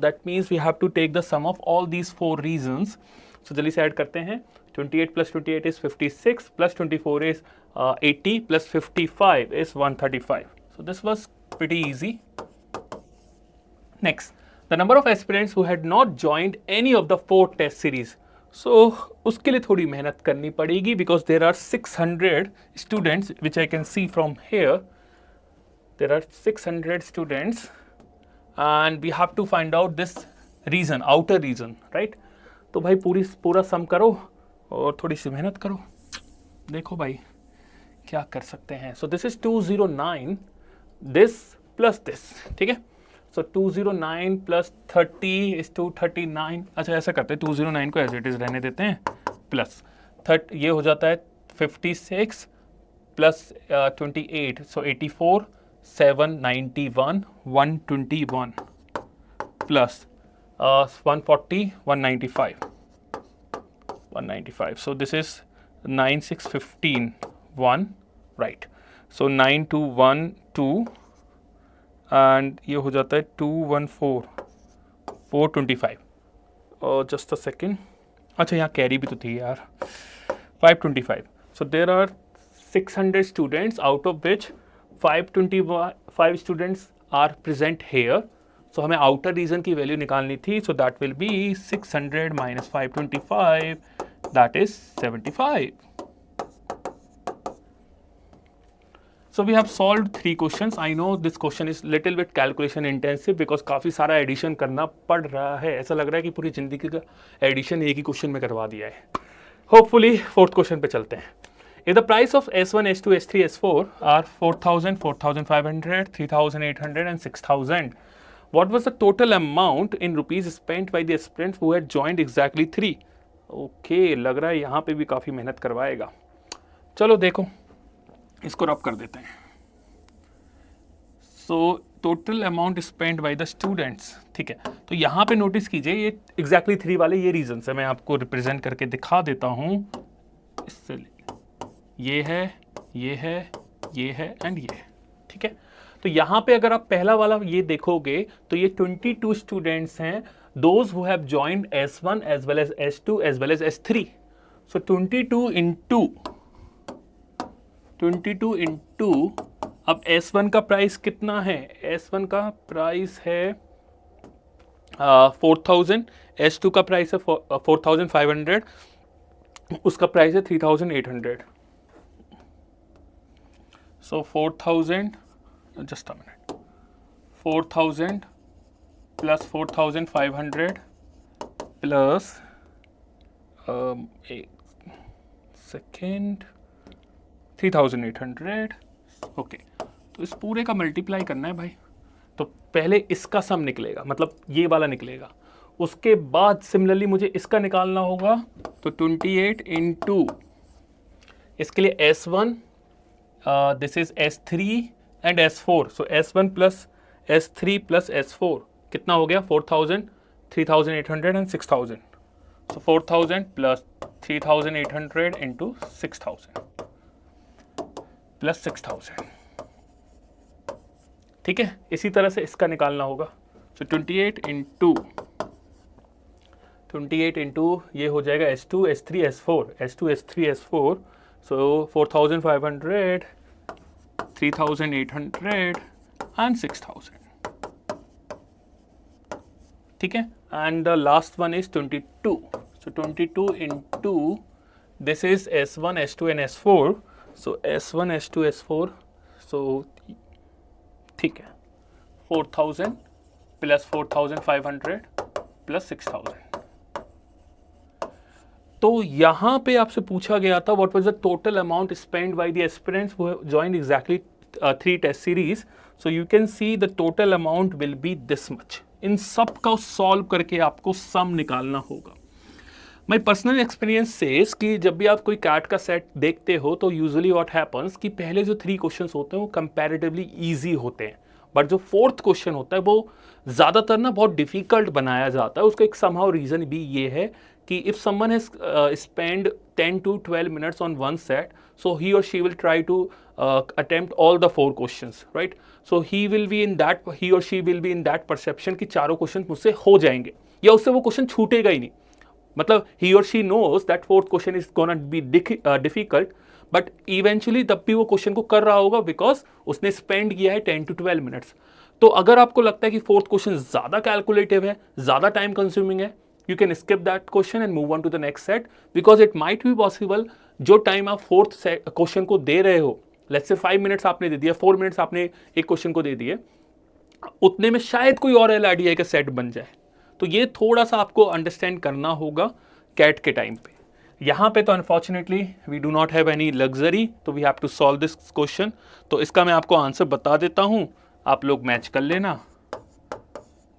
that means we have to take the sum of all these four reasons. So जल्दी से ऐड करते हैं. 28 plus 28 is 56, plus 24 is 80, plus 55 is 135. So this was pretty easy. Next, the number of aspirants who had not joined any of the 4 test series. So उसके लिए थोड़ी मेहनत करनी पड़ेगी, because there are 600 students, which I can see from here. There are 600 students and we have to find out this reason, outer reason, right? तो भाई पूरा सम करो और थोड़ी सी मेहनत करो. देखो भाई क्या कर सकते हैं. So this is 209, this plus this, ठीक है. So 209 plus 30 is 239. अच्छा ऐसा करते हैं, 209 को एज इट इज रहने देते हैं, प्लस 30 ये हो जाता है 56 plus 28, so 84, 791, 121 plus 140, 195. So this is 9615, 1, right. So 9212 and ये हो जाता है 214, 425. Just a second. अच्छा यहाँ कैरी भी तो थी यार. 525. So there are 600 students, out of which 525 students are present here. So हमें outer reason की वैल्यू निकालनी थी. So that will be 600 minus 525, that is 75. So we have solved 3 questions. I know this question is little bit calculation intensive because काफ़ी सारा एडिशन करना पड़ रहा है. ऐसा लग रहा है कि पूरी ज़िंदगी का एडिशन एक ही क्वेश्चन में करवा दिया है. Hopefully 4th क्वेश्चन पे चलते हैं. If the price of S1, S2, S3, S4 are 4,000, 4,500, 3,800 and 6,000, what was the total amount in rupees spent by the aspirants who had joined exactly 3? Okay, लग रहा है यहाँ पे भी काफ़ी मेहनत करवाएगा. चलो देखो, इसको रब कर देते हैं. So total amount spent by the students, ठीक है. तो यहाँ पे नोटिस कीजिए, ये exactly 3 वाले ये रीजन है. मैं आपको रिप्रेजेंट करके दिखा देता हूँ. इससे ये है, ये है, ये है एंड ये है, ठीक है. तो यहाँ पे अगर आप पहला वाला ये देखोगे तो ये 22 स्टूडेंट्स हैं, those who have joined S1 as well as S2 as well as S3. So 22 into अब S1 का प्राइस कितना है? S1 का प्राइस है 4,000, S2 का प्राइस है 4,500, उसका प्राइस है 3,800. So 4,000, just a minute, 4,000 plus 4,500 plus a second 3,800. Okay, तो इस पूरे का मल्टीप्लाई करना है भाई. तो पहले इसका सम निकलेगा, मतलब ये वाला निकलेगा. उसके बाद सिमिलरली मुझे इसका निकालना होगा. तो 28 इंटू इसके लिए S1, this is S3 and S4. So S1 plus S3 plus S4 कितना हो गया? 4,000, 3,800 and 6,000. So 4,000 plus 3,800 into 6,000 plus 6,000. ठीक है, इसी तरह से इसका निकालना होगा. So 28 into ये हो जाएगा S2, S3, S4, S2, S3, S4. So 4,500, 3,800 and 6,000. ठीक है, and the last one is 22. So 22 into this is S1, S2 and S4. So S1, S2, S4. So ठीक है, 4,000 plus 4,500 plus 6,000. तो यहाँ पे आपसे पूछा गया था what was the total amount spent by the aspirants who joined exactly 3 test series. So you can see the total amount will be this much. इन सब का सॉल्व करके आपको सम निकालना होगा. माई पर्सनल एक्सपीरियंस सेज कि जब भी आप कोई कैट का सेट देखते हो तो यूजुअली व्हाट हैपन्स कि पहले जो 3 क्वेश्चंस होते हैं वो कंपैरेटिवली ईजी होते हैं. बट जो फोर्थ क्वेश्चन होता है वो ज़्यादातर ना बहुत डिफिकल्ट बनाया जाता है. उसका एक समहाउ रीज़न भी ये है कि if someone has spent 10 to 12 minutes on one set, so he or she will try to attempt all the 4 questions, right? So he or she will be in that perception कि चारों क्वेश्चन मुझसे हो जाएंगे या उससे वो क्वेश्चन छूटेगा ही नहीं. मतलब he or she knows that fourth question is gonna be difficult, but eventually तब भी वो क्वेश्चन को कर रहा होगा बिकॉज उसने स्पेंड किया है 10 to 12 मिनट्स. तो अगर आपको लगता है कि फोर्थ क्वेश्चन ज़्यादा कैलकुलेटिव है, ज़्यादा टाइम कंज्यूमिंग है, you can skip that question and move on to the next set because it might be possible जो टाइम आप फोर्थ क्वेश्चन को दे रहे हो, लेट्स से 5 मिनट्स आपने दे दिया, 4 मिनट्स आपने एक क्वेश्चन को दे दिए, उतने में शायद कोई और LRDI का सेट बन जाए. तो ये थोड़ा सा आपको अंडरस्टैंड करना होगा कैट के टाइम पे. यहाँ पे तो unfortunately we do not have any luxury, तो we have to solve this question. तो इसका मैं आपको आंसर बता देता हूँ, आप लोग मैच कर लेना.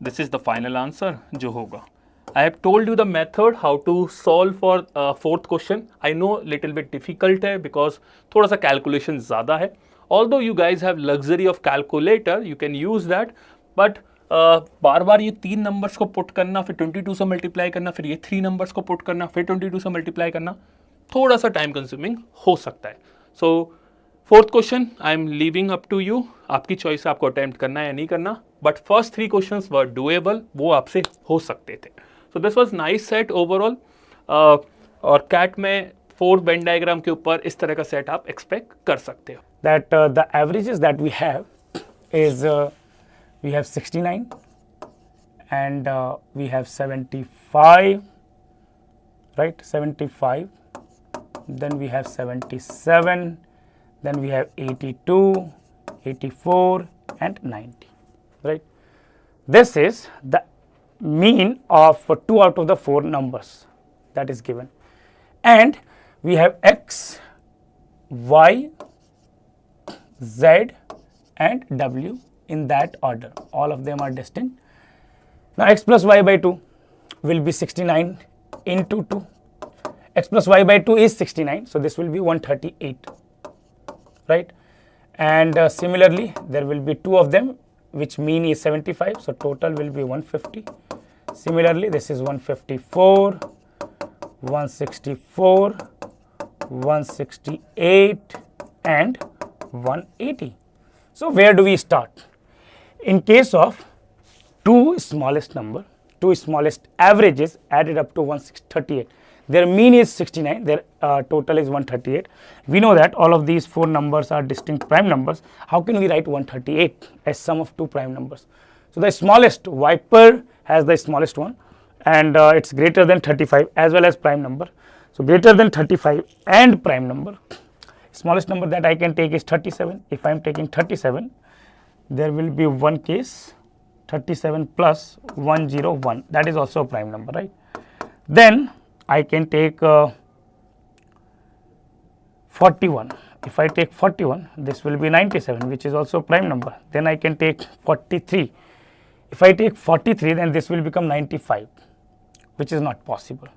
This is the final answer जो होगा. I have told you the method how to solve for fourth question. I know little bit difficult है because थोड़ा सा calculation ज़्यादा है. Although you guys have luxury of calculator, you can use that. But बार बार ये 3 नंबर्स को पुट करना, फिर 22 से मल्टीप्लाई करना, फिर ये 3 नंबर्स को पुट करना, फिर 22 से मल्टीप्लाई करना, थोड़ा सा टाइम कंज्यूमिंग हो सकता है. So fourth question I am leaving up to you. आपकी चॉइस, आपको अटेम्प्ट करना है या नहीं करना. But first 3 questions were doable, वो आपसे हो सकते थे. So this was nice set overall. और कैट में 4 वेन डायग्राम के ऊपर इस तरह का सेट आप एक्सपेक्ट कर सकते हो. That the averages that we have is we have 69 and we have 75, right? 75. Then we have 77. Then we have 82, 84, and 90, right? This is the mean of 2 out of the 4 numbers that is given, and we have x, y, z and w in that order. All of them are distinct. Now x plus y by 2 will be 69 into 2. X plus y by 2 is 69, so this will be 138, right? And similarly there will be 2 of them which mean is 75, so total will be 150. Similarly, this is 154, 164, 168 and 180. So where do we start? In case of 2 smallest number, 2 smallest averages added up to 138. Their mean is 69, their total is 138. We know that all of these 4 numbers are distinct prime numbers. How can we write 138 as sum of 2 prime numbers? So the smallest, Viper has the smallest one, and it's greater than 35 as well as prime number. So greater than 35 and prime number. Smallest number that I can take is 37. If I am taking 37, there will be one case 37 plus 101, that is also a prime number, right? Then I can take 41. If I take 41, this will be 97, which is also a prime number. Then I can take 43. If I take 43, then this will become 95, which is not possible.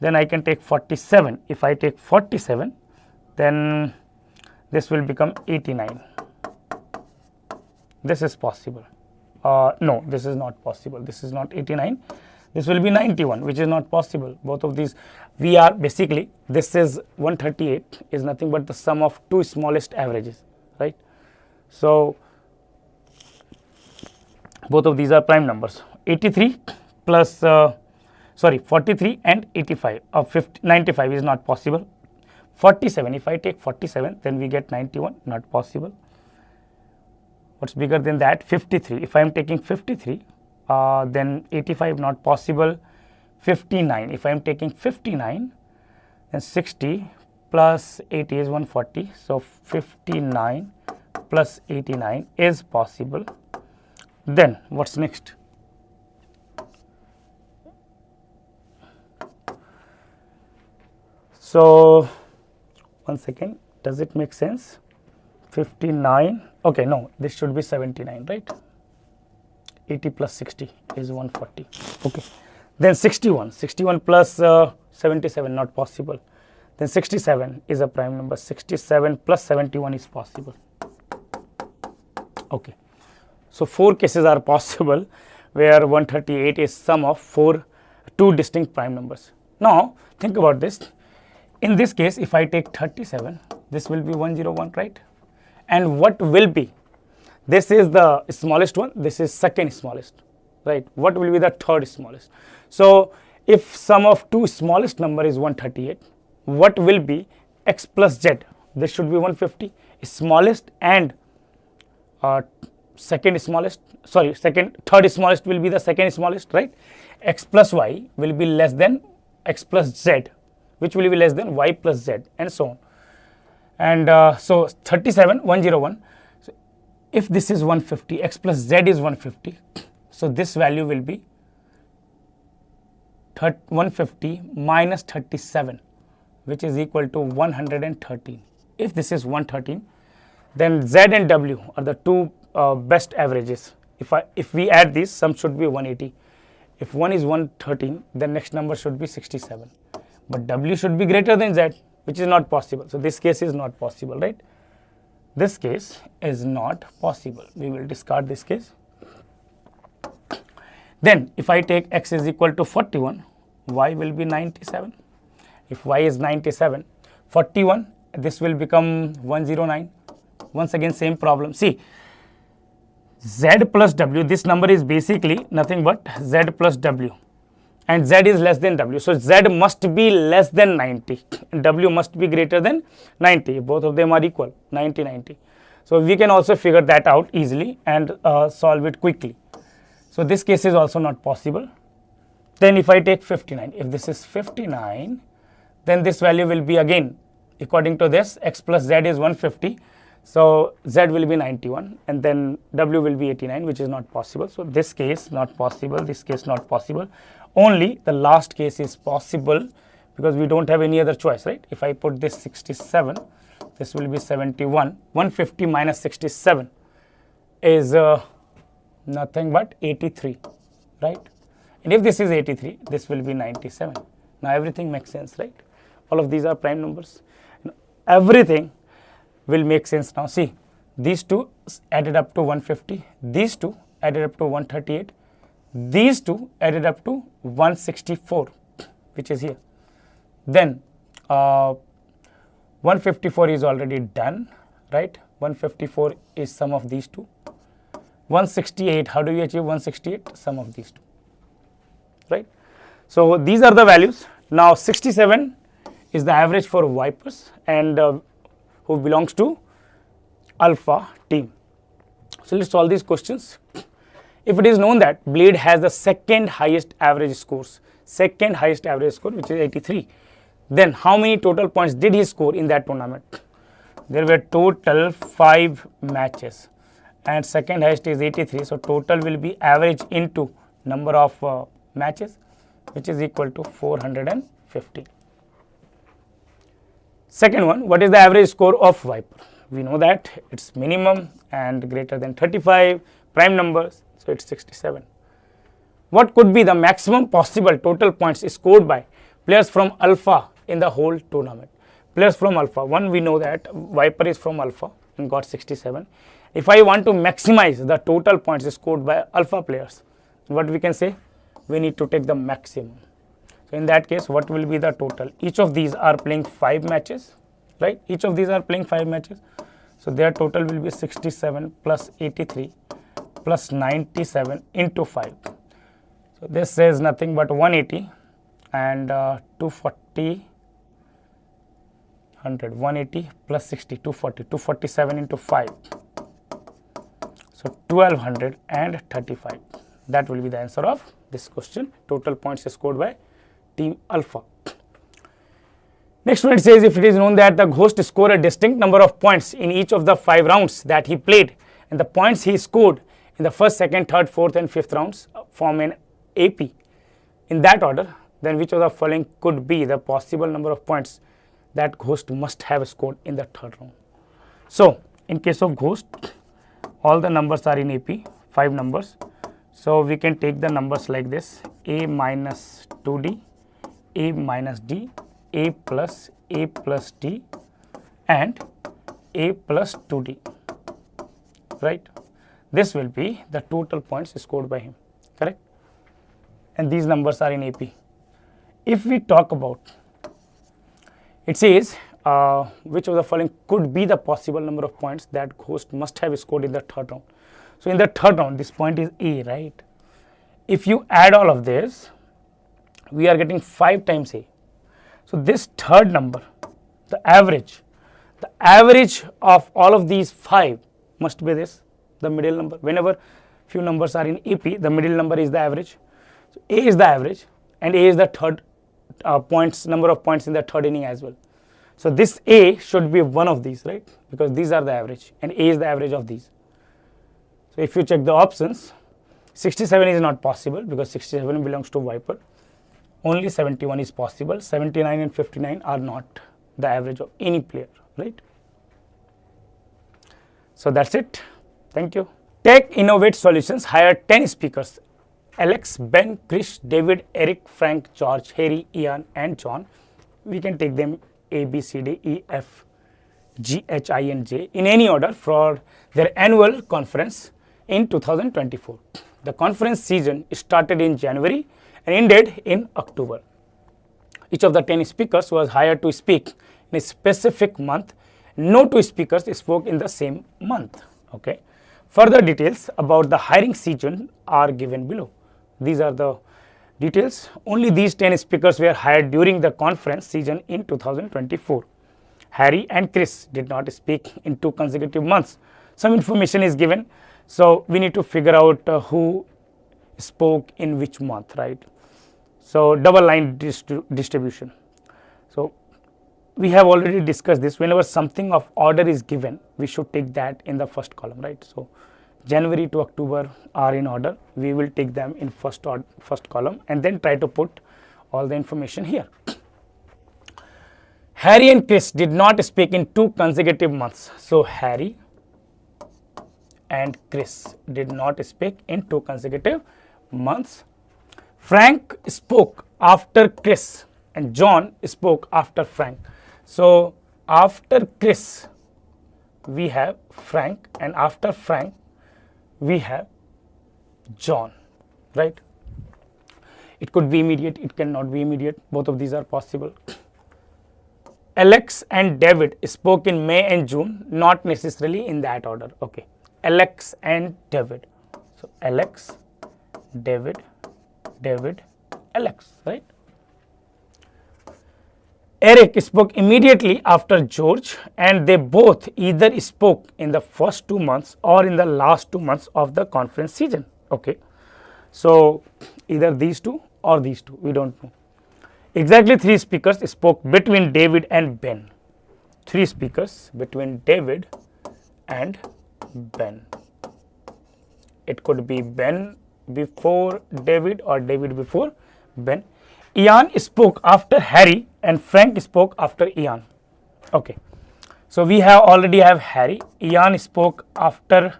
Then I can take 47. If I take 47, then this will become 89. This is possible. No, this is not possible. This is not 89. This will be 91, which is not possible. Both of these, we are basically, this is 138 is nothing but the sum of 2 smallest averages, right? So both of these are prime numbers. 83 plus 43 and 85 of 95 is not possible. 47, if I take 47, then we get 91, not possible. What's bigger than that? 53. If I am taking 53, then 85 not possible. 59. If I am taking 59, then 60 plus 80 is 140. So 59 plus 89 is possible. Then what's next? So one second, does it make sense? 59. Okay, no, this should be 79, right? 80 plus 60 is 140. Okay, then 61. 61 plus 77 not possible. Then 67 is a prime number. 67 plus 71 is possible. Okay, So 4 cases are possible where 138 is sum of two distinct prime numbers. Now think about this. In this case, if I take 37, this will be 101, right? And what will be? This is the smallest one, this is second smallest, right? What will be the third smallest? So if sum of two smallest number is 138, what will be x plus z? This should be 150, smallest and third smallest will be the second smallest, right? X plus y will be less than x plus z, which will be less than y plus z, and so on. And so 37, 101. So if this is 150, x plus z is 150. So this value will be 150 minus 37, which is equal to 113. If this is 113, then z and w are the two best averages. If we add these, sum should be 180. If one is 113, then next number should be 67. But w should be greater than z, which is not possible. So this case is not possible, right? This case is not possible. We will discard this case. Then if I take x is equal to 41, y will be 97. If y is 97, 41, this will become 109. Once again, same problem. See, z plus w, this number is basically nothing but z plus w, and z is less than w. So z must be less than 90 and w must be greater than 90. Both of them are equal, 90, 90. So we can also figure that out easily and solve it quickly. So this case is also not possible. Then if I take 59, if this is 59, then this value will be again, according to this, x plus z is 150. So z will be 91 and then w will be 89, which is not possible. So this case not possible, this case not possible. Only the last case is possible because we don't have any other choice, right? If I put this 67, this will be 71. 150 minus 67 is nothing but 83, right? And if this is 83, this will be 97. Now everything makes sense, right? All of these are prime numbers. Everything will make sense now. See, these two added up to 150, these two added up to 138, these two added up to 164, which is here. Then 154 is already done, right? 154 is sum of these two. 168, how do we achieve 168? Sum of these two, right? So these are the values. Now 67 is the average for Vipers and who belongs to alpha team. So let's solve these questions. If it is known that Blade has the second highest average scores, which is 83, then how many total points did he score in that tournament? There were total 5 matches and second highest is 83. So total will be average into number of matches, which is equal to 450. Second one, what is the average score of Viper? We know that it's minimum and greater than 35 prime numbers, so it's 67. What could be the maximum possible total points scored by players from Alpha in the whole tournament? Players from Alpha, one we know that Viper is from Alpha and got 67. If I want to maximize the total points scored by Alpha players, what we can say? We need to take the maximum. So in that case, what will be the total? Each of these are playing 5 matches, right? Each of these are playing 5 matches. So their total will be 67 plus 83 plus 97 into 5. So this says nothing but 180 and 240, 100, 180 plus 60, 240, 247 into 5. So 1235. That will be the answer of this question. Total points scored by Team Alpha. Next one, it says if it is known that the host scored a distinct number of points in each of the 5 rounds that he played, and the points he scored in the first, second, third, fourth and fifth rounds form an AP in that order, then which of the following could be the possible number of points that host must have scored in the third round? So in case of host, all the numbers are in AP, 5 numbers. So we can take the numbers like this: A minus 2D, A minus D, A plus D and A plus 2D, right? this will be the total points scored by him, correct? And these numbers are in AP. If we talk about, it says which of the following could be the possible number of points that host must have scored in the third round. So in the third round, this point is A, right? If you add all of this, we are getting 5 times A. So this third number, the average of all of these 5 must be this, the middle number. Whenever few numbers are in AP, the middle number is the average. So A is the average, and A is the third number of points in the third inning as well. So this A should be one of these, right? Because these are the average, and A is the average of these. So if you check the options, 67 is not possible because 67 belongs to Viper. Only 71 is possible. 79 and 59 are not the average of any player, right? So that's it. Thank you. Tech Innovate Solutions hired 10 speakers: Alex, Ben, Chris, David, Eric, Frank, George, Harry, Ian, and John. We can take them A, B, C, D, E, F, G, H, I, and J in any order for their annual conference in 2024. The conference season started in January and ended in October. Each of the 10 speakers was hired to speak in a specific month. No 2 speakers spoke in the same month. Okay. Further details about the hiring season are given below. These are the details. Only these 10 speakers were hired during the conference season in 2024. Harry and Chris did not speak in 2 consecutive months. Some information is given, so we need to figure out who spoke in which month, right? So double line distribution. So we have already discussed this. Whenever something of order is given, we should take that in the first column, right? So January to October are in order. We will take them in first column and then try to put all the information here. Harry and Chris did not speak in 2 consecutive months. So Harry and Chris did not speak in 2 consecutive months. Frank spoke after Chris and John spoke after Frank. So after Chris we have Frank, and after Frank we have John, right? It could be immediate, it cannot be immediate. Both of these are possible. Alex and David spoke in May and June, not necessarily in that order. Okay. Alex and David. So Alex, David, David, Alex, right? Eric spoke immediately after George, and they both either spoke in the first 2 months or in the last 2 months of the conference season. Okay. So either these 2 or these 2, we don't know. Exactly 3 speakers spoke between David and Ben. 3 speakers between David and Ben. It could be Ben before David or David before Ben. Ian spoke after Harry and Frank spoke after Ian. Okay. So we already have Harry. Ian spoke after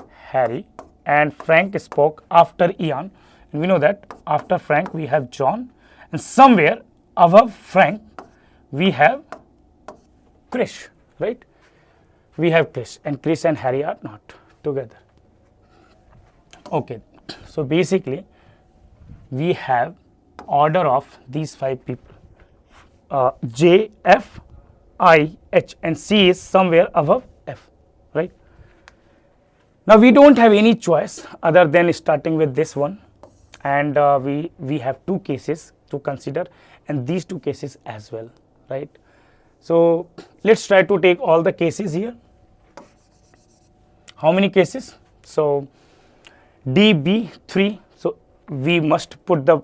Harry and Frank spoke after Ian. And we know that after Frank we have John, and somewhere above Frank we have Chris, right? We have Chris, and Chris and Harry are not together. Okay. So basically we have order of these 5 people. J, F, I, H, and C is somewhere above F, right? Now we don't have any choice other than starting with this one, and we have 2 cases to consider, and these 2 cases as well, right? So let's try to take all the cases here. How many cases? So D, B, 3. So we must put the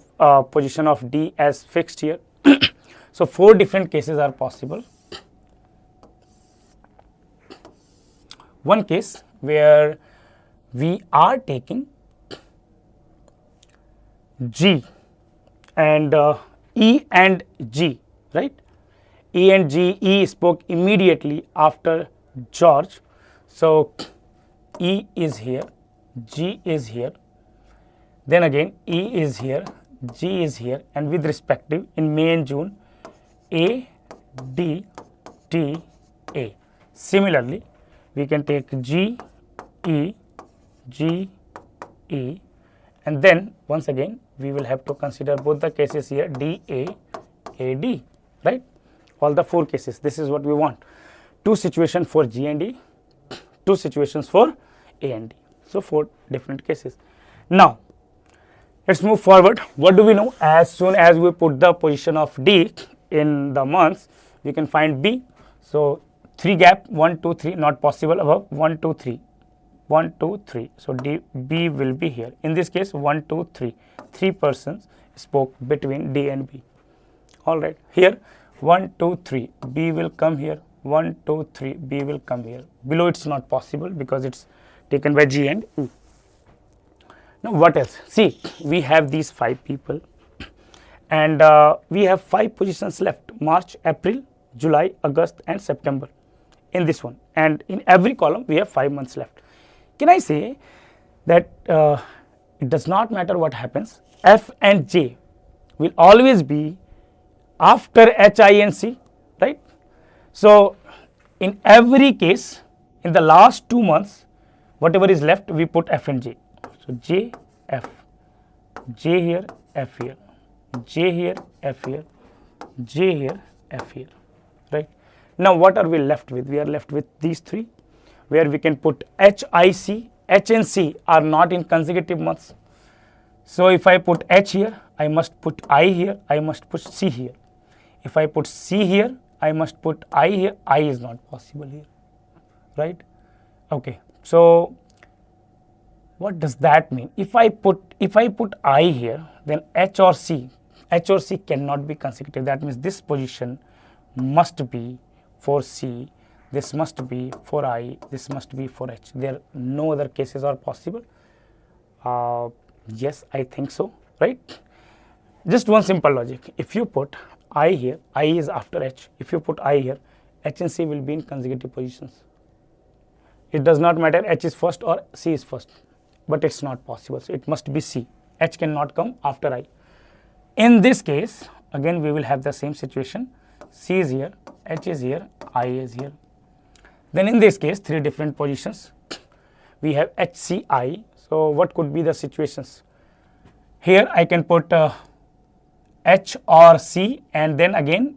position of D as fixed here. So 4 different cases are possible. One case where we are taking G and E and G, right? E and G. E spoke immediately after George. So E is here, G is here, then again E is here, G is here, and with respective in May and June, A, D, T, A. Similarly, we can take G, E, G, E, and then once again we will have to consider both the cases here, D, A, D, right? All the 4 cases. This is what we want. 2 situations for G and E, 2 situations for A and D. So 4 different cases. Now let's move forward. What do we know? As soon as we put the position of D in the months, we can find B. So 3 gap, 1, 2, 3, not possible above 1, 2, 3, 1, 2, 3. So B will be here. In this case, 1, 2, 3. 3 persons spoke between D and B. All right. Here, 1, 2, 3. B will come here. 1, 2, 3. B will come here. Below it's not possible because it's taken by G and E. Now what else? See, we have these 5 people, and we have 5 positions left: March, April, July, August, and September in this one. And in every column, we have 5 months left. Can I say that it does not matter what happens, F and J will always be after H, I, and C, right? So in every case, in the last 2 months, whatever is left, we put F and J. So J, F, J here, F here, J here, F here, J here, F here, right? Now what are we left with? We are left with these 3, where we can put H, I, C. H and C are not in consecutive months. So if I put H here, I must put I here, I must put C here. If I put C here, I must put I here. I is not possible here, right? Okay, so what does that mean? If I put I here, then H or C cannot be consecutive. That means this position must be for C, this must be for I, this must be for H. There no other cases are possible. Yes, I think so, right? Just one simple logic. If you put I here, I is after H. If you put I here, H and C will be in consecutive positions. It does not matter H is first or C is first, but it's not possible. So it must be C. H cannot come after I. In this case, again we will have the same situation. C is here, H is here, I is here. Then in this case, 3 different positions. We have H, C, I. So what could be the situations? Here I can put H or C, and then again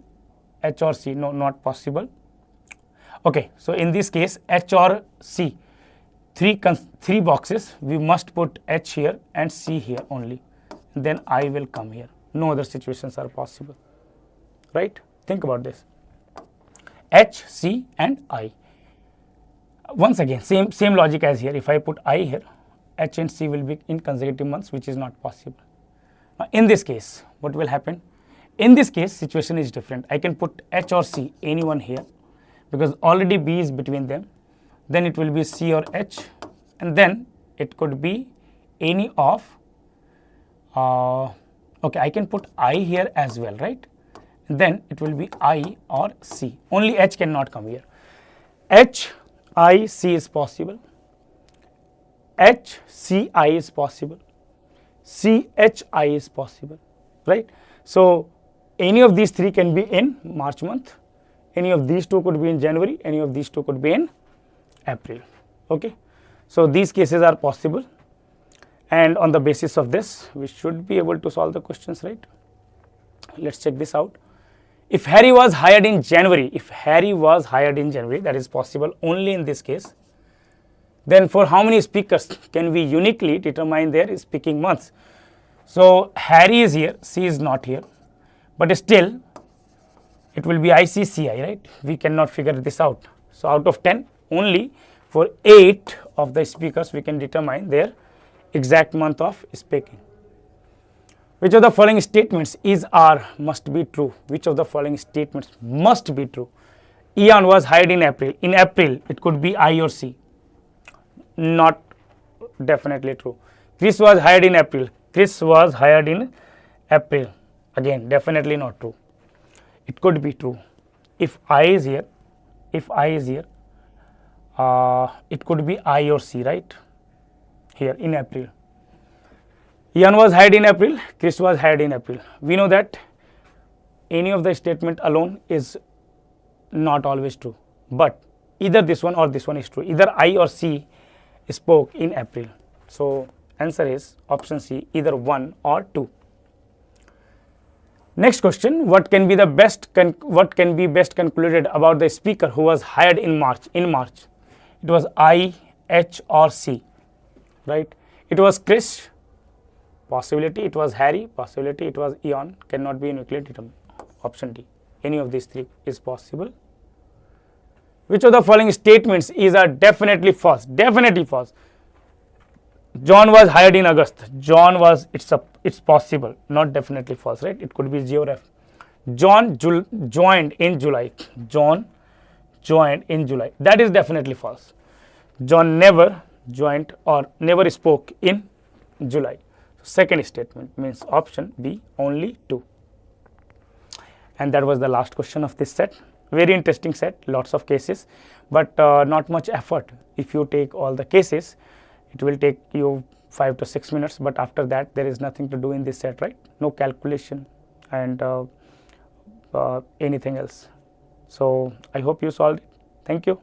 H or C. No, not possible. Okay, so in this case, H or C, 3 boxes, we must put H here and C here only. Then I will come here. No other situations are possible, right? Think about this. H, C, and I. Once again, same logic as here. If I put I here, H and C will be in consecutive months, which is not possible. Now, in this case, what will happen? In this case, situation is different. I can put H or C, anyone here, because already B is between them. Then it will be C or H, and then it could be any of, okay, I can put I here as well, right? And then it will be I or C. Only H cannot come here. H, I, C is possible. H, C, I is possible. C, H, I is possible, right? So any of these 3 can be in March month. Any of these 2 could be in January. Any of these 2 could be in April. Okay, so these cases are possible, and on the basis of this, we should be able to solve the questions, right? Let's check this out. If Harry was hired in January, that is possible only in this case. Then for how many speakers can we uniquely determine their speaking months? So Harry is here, C is not here, but still it will be ICCI, right? We cannot figure this out. So out of 10, only for 8 of the speakers we can determine their exact month of speaking. Which of the following statements is or must be true? Which of the following statements must be true? Ian was hired in April. In April, it could be I or C. Not definitely true. Chris was hired in April. Chris was hired in April. Again, definitely not true. It could be true. If I is here, it could be I or C, right? Here in April. Ian was hired in April. Chris was hired in April. We know that any of the statement alone is not always true, but either this one or this one is true. Either I or C spoke in April. So answer is option C, either 1 or 2. Next question, what can be best concluded about the speaker who was hired in March? It was I, H or C, right? It was Chris, possibility. It was Harry, possibility. It was Ian, cannot be nuclear determinant. Option D, any of these three is possible. Which of the following statements is definitely false? Definitely false. John was hired in August. It's possible, not definitely false, right? It could be geograph. John joined in July. John joined in July. That is definitely false. John never joined or never spoke in July. Second statement means option B, only 2. And that was the last question of this set. Very interesting set, lots of cases, but not much effort. If you take all the cases, it will take you 5 to 6 minutes, but after that there is nothing to do in this set, right? No calculation and anything else. So I hope you solved it. Thank you.